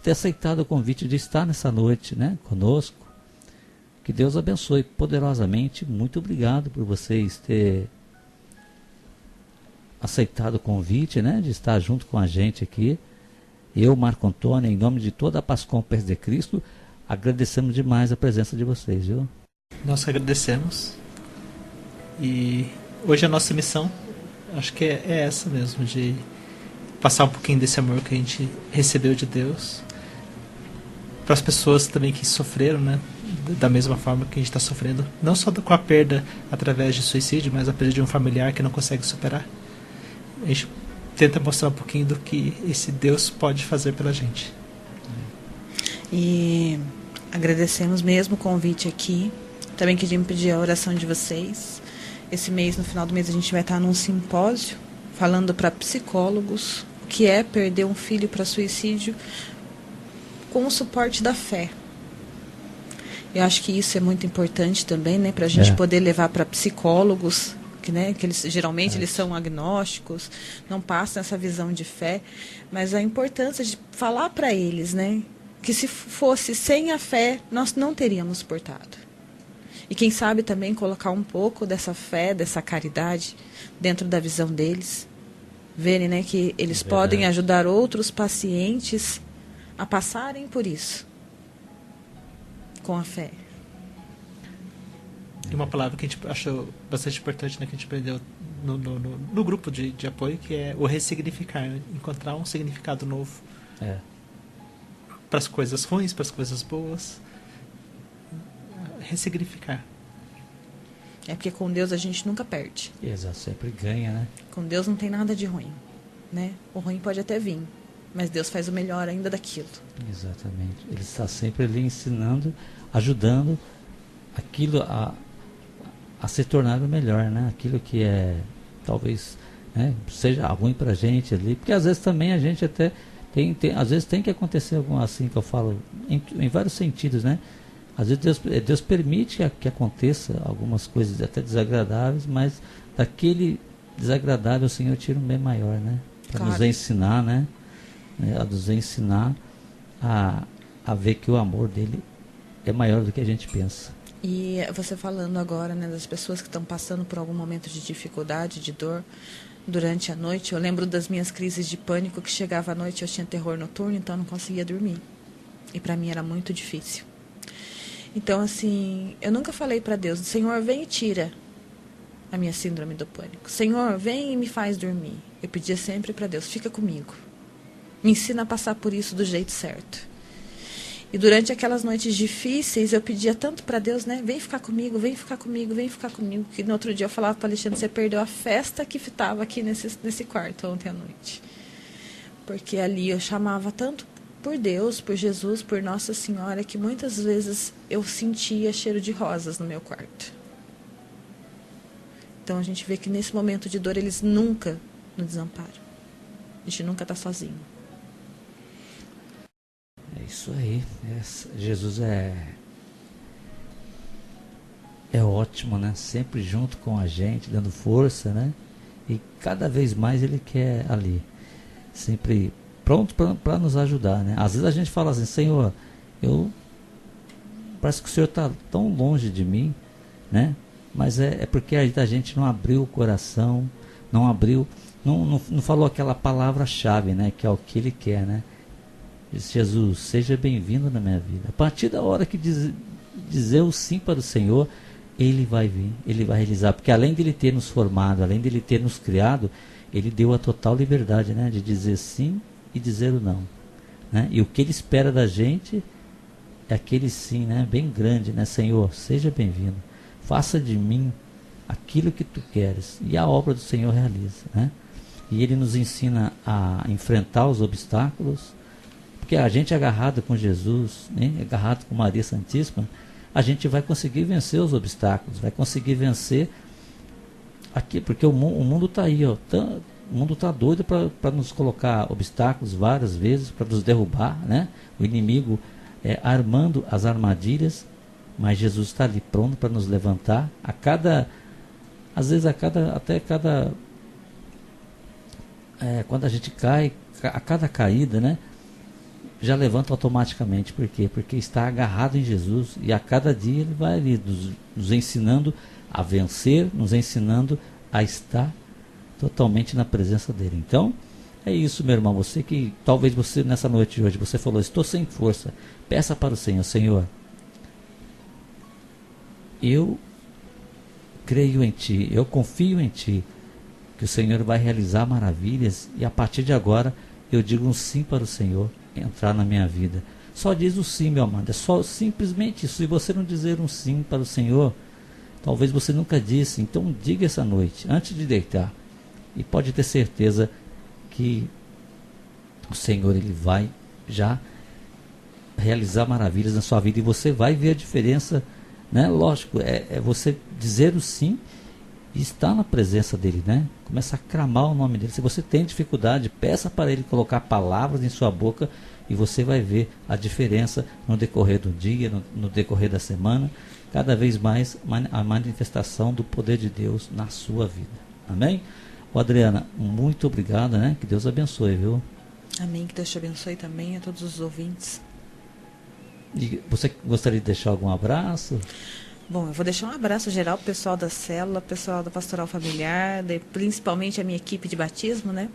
ter aceitado o convite de estar nessa noite, né, conosco. Que Deus abençoe poderosamente. Muito obrigado por vocês ter aceitado o convite, né, de estar junto com a gente aqui. Eu, Marco Antônio, em nome de toda a Pascom Pés de Cristo, agradecemos demais a presença de vocês, viu? Nós agradecemos. E hoje a nossa missão, acho que é essa mesmo, de passar um pouquinho desse amor que a gente recebeu de Deus para as pessoas também que sofreram, né, da mesma forma que a gente está sofrendo, não só com a perda através de suicídio, mas a perda de um familiar que não consegue superar. A gente tenta mostrar um pouquinho do que esse Deus pode fazer pela gente. E agradecemos mesmo o convite aqui. Também queríamos pedir a oração de vocês. Esse mês, no final do mês, a gente vai estar num simpósio falando para psicólogos o que é perder um filho para suicídio com o suporte da fé. Eu acho que isso é muito importante também, né, para a gente poder levar para psicólogos, que eles geralmente eles são agnósticos, não passam essa visão de fé, mas a importância de falar para eles, né, que se fosse sem a fé, nós não teríamos suportado. E quem sabe também colocar um pouco dessa fé, dessa caridade dentro da visão deles, verem, né, que eles podem ajudar outros pacientes a passarem por isso com a fé. E uma palavra que a gente achou bastante importante, né, que a gente aprendeu no grupo de apoio, que é o ressignificar, né? Encontrar um significado novo para as coisas ruins, para as coisas boas. Ressignificar. É porque com Deus a gente nunca perde. Exato, sempre ganha, né? Com Deus não tem nada de ruim, né? O ruim pode até vir, mas Deus faz o melhor ainda daquilo. Exatamente. Ele está sempre ali ensinando, ajudando aquilo a se tornar o melhor, né? Aquilo que é, talvez, né, seja ruim pra gente ali, porque às vezes também a gente até às vezes tem que acontecer alguma, assim que eu falo, em vários sentidos, né? Às vezes Deus permite que aconteça algumas coisas até desagradáveis, mas daquele desagradável o Senhor tira um bem maior, né? Para nos ensinar, né? A nos ensinar a ver que o amor dele é maior do que a gente pensa. E você falando agora, né, das pessoas que estão passando por algum momento de dificuldade, de dor durante a noite, eu lembro das minhas crises de pânico, que chegava à noite, eu tinha terror noturno, então eu não conseguia dormir. E para mim era muito difícil. Então, assim, eu nunca falei para Deus, Senhor, vem e tira a minha síndrome do pânico. Senhor, vem e me faz dormir. Eu pedia sempre para Deus, fica comigo. Me ensina a passar por isso do jeito certo. E durante aquelas noites difíceis, eu pedia tanto para Deus, né? Vem ficar comigo, vem ficar comigo, vem ficar comigo. Que no outro dia eu falava para Alexandre, você perdeu a festa que estava aqui nesse quarto ontem à noite. Porque ali eu chamava tanto por Deus, por Jesus, por Nossa Senhora, que muitas vezes eu sentia cheiro de rosas no meu quarto. Então a gente vê que nesse momento de dor eles nunca nos desamparam. A gente nunca está sozinho. É isso aí. Jesus é ótimo, né? Sempre junto com a gente, dando força, né? E cada vez mais Ele quer ali, sempre pronto para nos ajudar, né? Às vezes a gente fala assim, Senhor, parece que o Senhor está tão longe de mim, né? Mas é porque a gente não abriu o coração, não abriu, não falou aquela palavra-chave, né? Que é o que Ele quer, né? Diz, Jesus, seja bem-vindo na minha vida. A partir da hora que dizer o sim para o Senhor, Ele vai vir, Ele vai realizar. Porque além de Ele ter nos formado, além de Ele ter nos criado, Ele deu a total liberdade, né? De dizer sim e dizer o não, né? E o que Ele espera da gente é aquele sim, né? Bem grande, né? Senhor, seja bem-vindo. Faça de mim aquilo que Tu queres. E a obra do Senhor realiza, né? E Ele nos ensina a enfrentar os obstáculos. Porque a gente agarrado com Jesus, né? Agarrado com Maria Santíssima, a gente vai conseguir vencer os obstáculos, vai conseguir vencer aqui, porque o mundo está aí, ó, o mundo está doido para nos colocar obstáculos várias vezes, para nos derrubar, né? O inimigo armando as armadilhas, mas Jesus está ali pronto para nos levantar quando a gente cai, a cada caída, né? Já levanta automaticamente. Por quê? Porque está agarrado em Jesus, e a cada dia Ele vai ali nos ensinando a vencer, nos ensinando a estar totalmente na presença dEle. Então, é isso, meu irmão. Talvez você nessa noite de hoje, você falou, estou sem força. Peça para o Senhor, Senhor, eu creio em Ti, eu confio em Ti, que o Senhor vai realizar maravilhas, e a partir de agora eu digo um sim para o Senhor entrar na minha vida. Só diz o sim, meu amado, é só simplesmente isso. Se você não dizer um sim para o Senhor, talvez você nunca disse, então diga essa noite, antes de deitar, e pode ter certeza que o Senhor, Ele vai já realizar maravilhas na sua vida, e você vai ver a diferença, né? Lógico, é você dizer o sim e estar na presença dEle, né? Começa a clamar o nome dEle. Se você tem dificuldade, peça para Ele colocar palavras em sua boca, e você vai ver a diferença no decorrer do dia, no decorrer da semana, cada vez mais a manifestação do poder de Deus na sua vida. Amém? Adriana, muito obrigado, né? Que Deus abençoe, viu? Amém, que Deus te abençoe também, a todos os ouvintes. E você gostaria de deixar algum abraço? Bom, eu vou deixar um abraço geral para o pessoal da célula, pessoal da Pastoral Familiar, principalmente a minha equipe de batismo, né?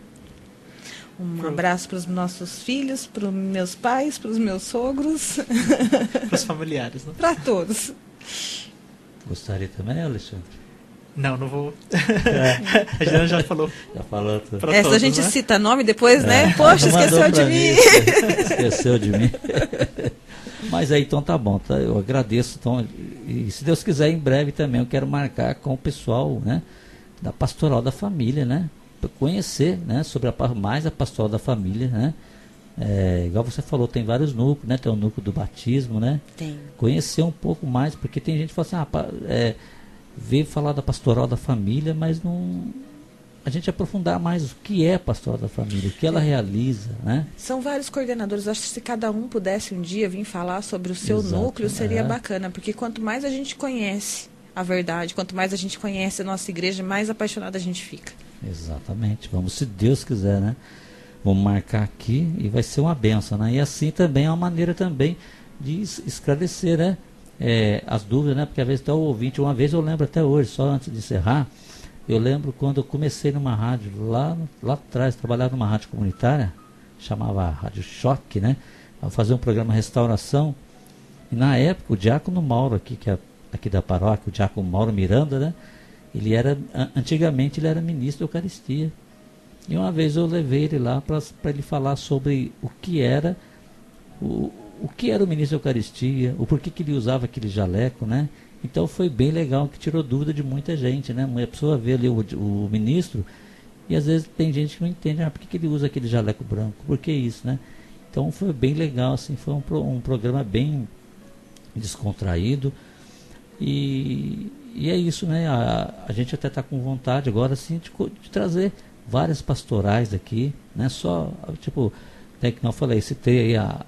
Um abraço para os nossos filhos, para os meus pais, para os meus sogros. Para os familiares, né? Para todos. Gostaria também, Alexandre? Não vou. A Juliana já falou. Já falou tudo. Se a gente, né, cita nome depois, né? Poxa, esqueceu de mim. Esqueceu de mim. Mas aí, então tá bom, tá? Eu agradeço. Então, e se Deus quiser, em breve também eu quero marcar com o pessoal, né, da Pastoral da Família, né? Para conhecer, né, sobre mais a Pastoral da Família, né? Igual você falou, tem vários núcleos, né? Tem o núcleo do batismo, né? Tem. Conhecer um pouco mais, porque tem gente que fala assim, vê falar da Pastoral da Família, mas não a gente aprofundar mais o que é pastoral da família, o que ela realiza, né? São vários coordenadores. Acho que se cada um pudesse um dia vir falar sobre o seu núcleo, seria bacana. Porque quanto mais a gente conhece a verdade, quanto mais a gente conhece a nossa igreja, mais apaixonada a gente fica. Exatamente. Vamos, se Deus quiser, né? Vamos marcar aqui e vai ser uma benção, né? E assim também é uma maneira também de esclarecer, né? As dúvidas, né? Porque às vezes até o ouvinte, uma vez eu lembro até hoje, só antes de encerrar, eu lembro quando eu comecei numa rádio lá atrás, trabalhava numa rádio comunitária, chamava Rádio Choque, né? A fazer um programa Restauração. E na época o diácono Mauro aqui, que é aqui da paróquia, o diácono Mauro Miranda, né? Antigamente ele era ministro da Eucaristia. E uma vez eu levei ele lá para ele falar sobre o que era o que era o ministro da Eucaristia, o porquê que ele usava aquele jaleco, né? Então foi bem legal, que tirou dúvida de muita gente, né? Uma pessoa vê ali o ministro e às vezes tem gente que não entende, por que ele usa aquele jaleco branco? Por que isso, né? Então foi bem legal, assim, foi um programa bem descontraído e é isso, né? A gente até está com vontade agora, assim, de trazer várias pastorais aqui, né? Só, tipo, né, que não falei, citei aí a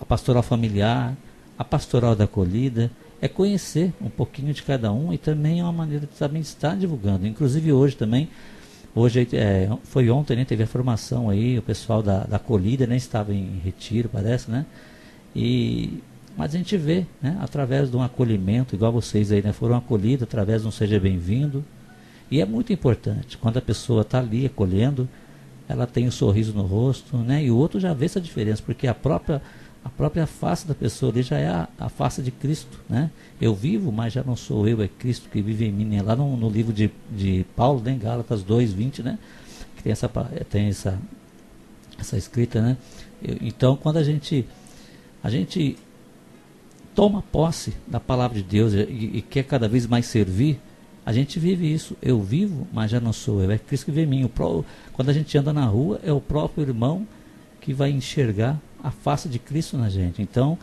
pastoral familiar, a pastoral da acolhida, é conhecer um pouquinho de cada um e também é uma maneira de também estar divulgando. Inclusive hoje também, foi ontem, né, teve a formação aí, o pessoal da acolhida, né, estava em retiro, parece, né? Mas a gente vê, né, através de um acolhimento, igual vocês aí, né, foram acolhidos através de um Seja Bem-vindo. E é muito importante, quando a pessoa está ali acolhendo, ela tem um sorriso no rosto, né? E o outro já vê essa diferença, porque a própria face da pessoa ali já é a face de Cristo, né? Eu vivo, mas já não sou eu, é Cristo que vive em mim, né? Lá no livro de Paulo, né, em Gálatas 2:20, né? Que tem essa escrita, né? Então, quando a gente toma posse da palavra de Deus e quer cada vez mais servir, a gente vive isso. Eu vivo, mas já não sou eu, é Cristo que vive em mim. Quando a gente anda na rua, é o próprio irmão que vai enxergar a face de Cristo na gente. Então,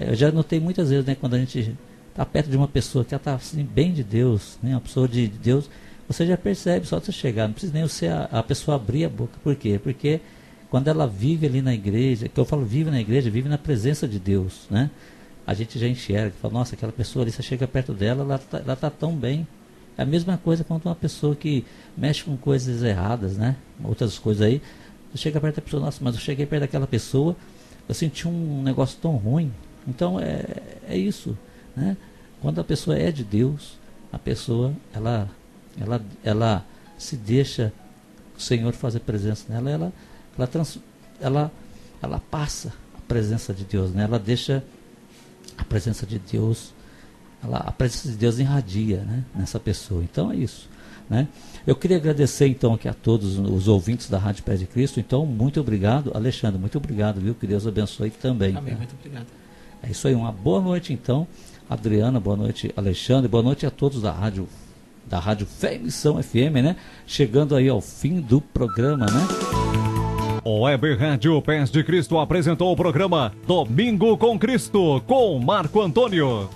eu já notei muitas vezes, né, quando a gente está perto de uma pessoa que está assim, bem de Deus, né, uma pessoa de Deus, você já percebe só de você chegar, não precisa nem você a pessoa abrir a boca. Por quê? Porque quando ela vive ali na igreja, que eu falo vive na igreja, vive na presença de Deus, né? A gente já enxerga, fala, nossa, aquela pessoa ali, você chega perto dela, ela está tão bem. É a mesma coisa quando uma pessoa que mexe com coisas erradas, né? Outras coisas aí, você chega perto da pessoa, nossa, mas eu cheguei perto daquela pessoa, eu senti um negócio tão ruim. Então é isso, né? Quando a pessoa é de Deus, a pessoa ela se deixa o Senhor fazer presença nela, ela passa a presença de Deus, né? Ela deixa a presença de Deus, a presença de Deus irradia, né, nessa pessoa. Então é isso, né? Eu queria agradecer então aqui a todos os ouvintes da Rádio Pés de Cristo. Então, muito obrigado, Alexandre, muito obrigado, viu? Que Deus abençoe também. Amém, tá? muito obrigado. É isso aí, uma boa noite então, Adriana, boa noite, Alexandre, boa noite a todos da Rádio Fé e Missão FM, né? Chegando aí ao fim do programa, né? O Web Rádio Pés de Cristo apresentou o programa Domingo com Cristo, com Marco Antônio.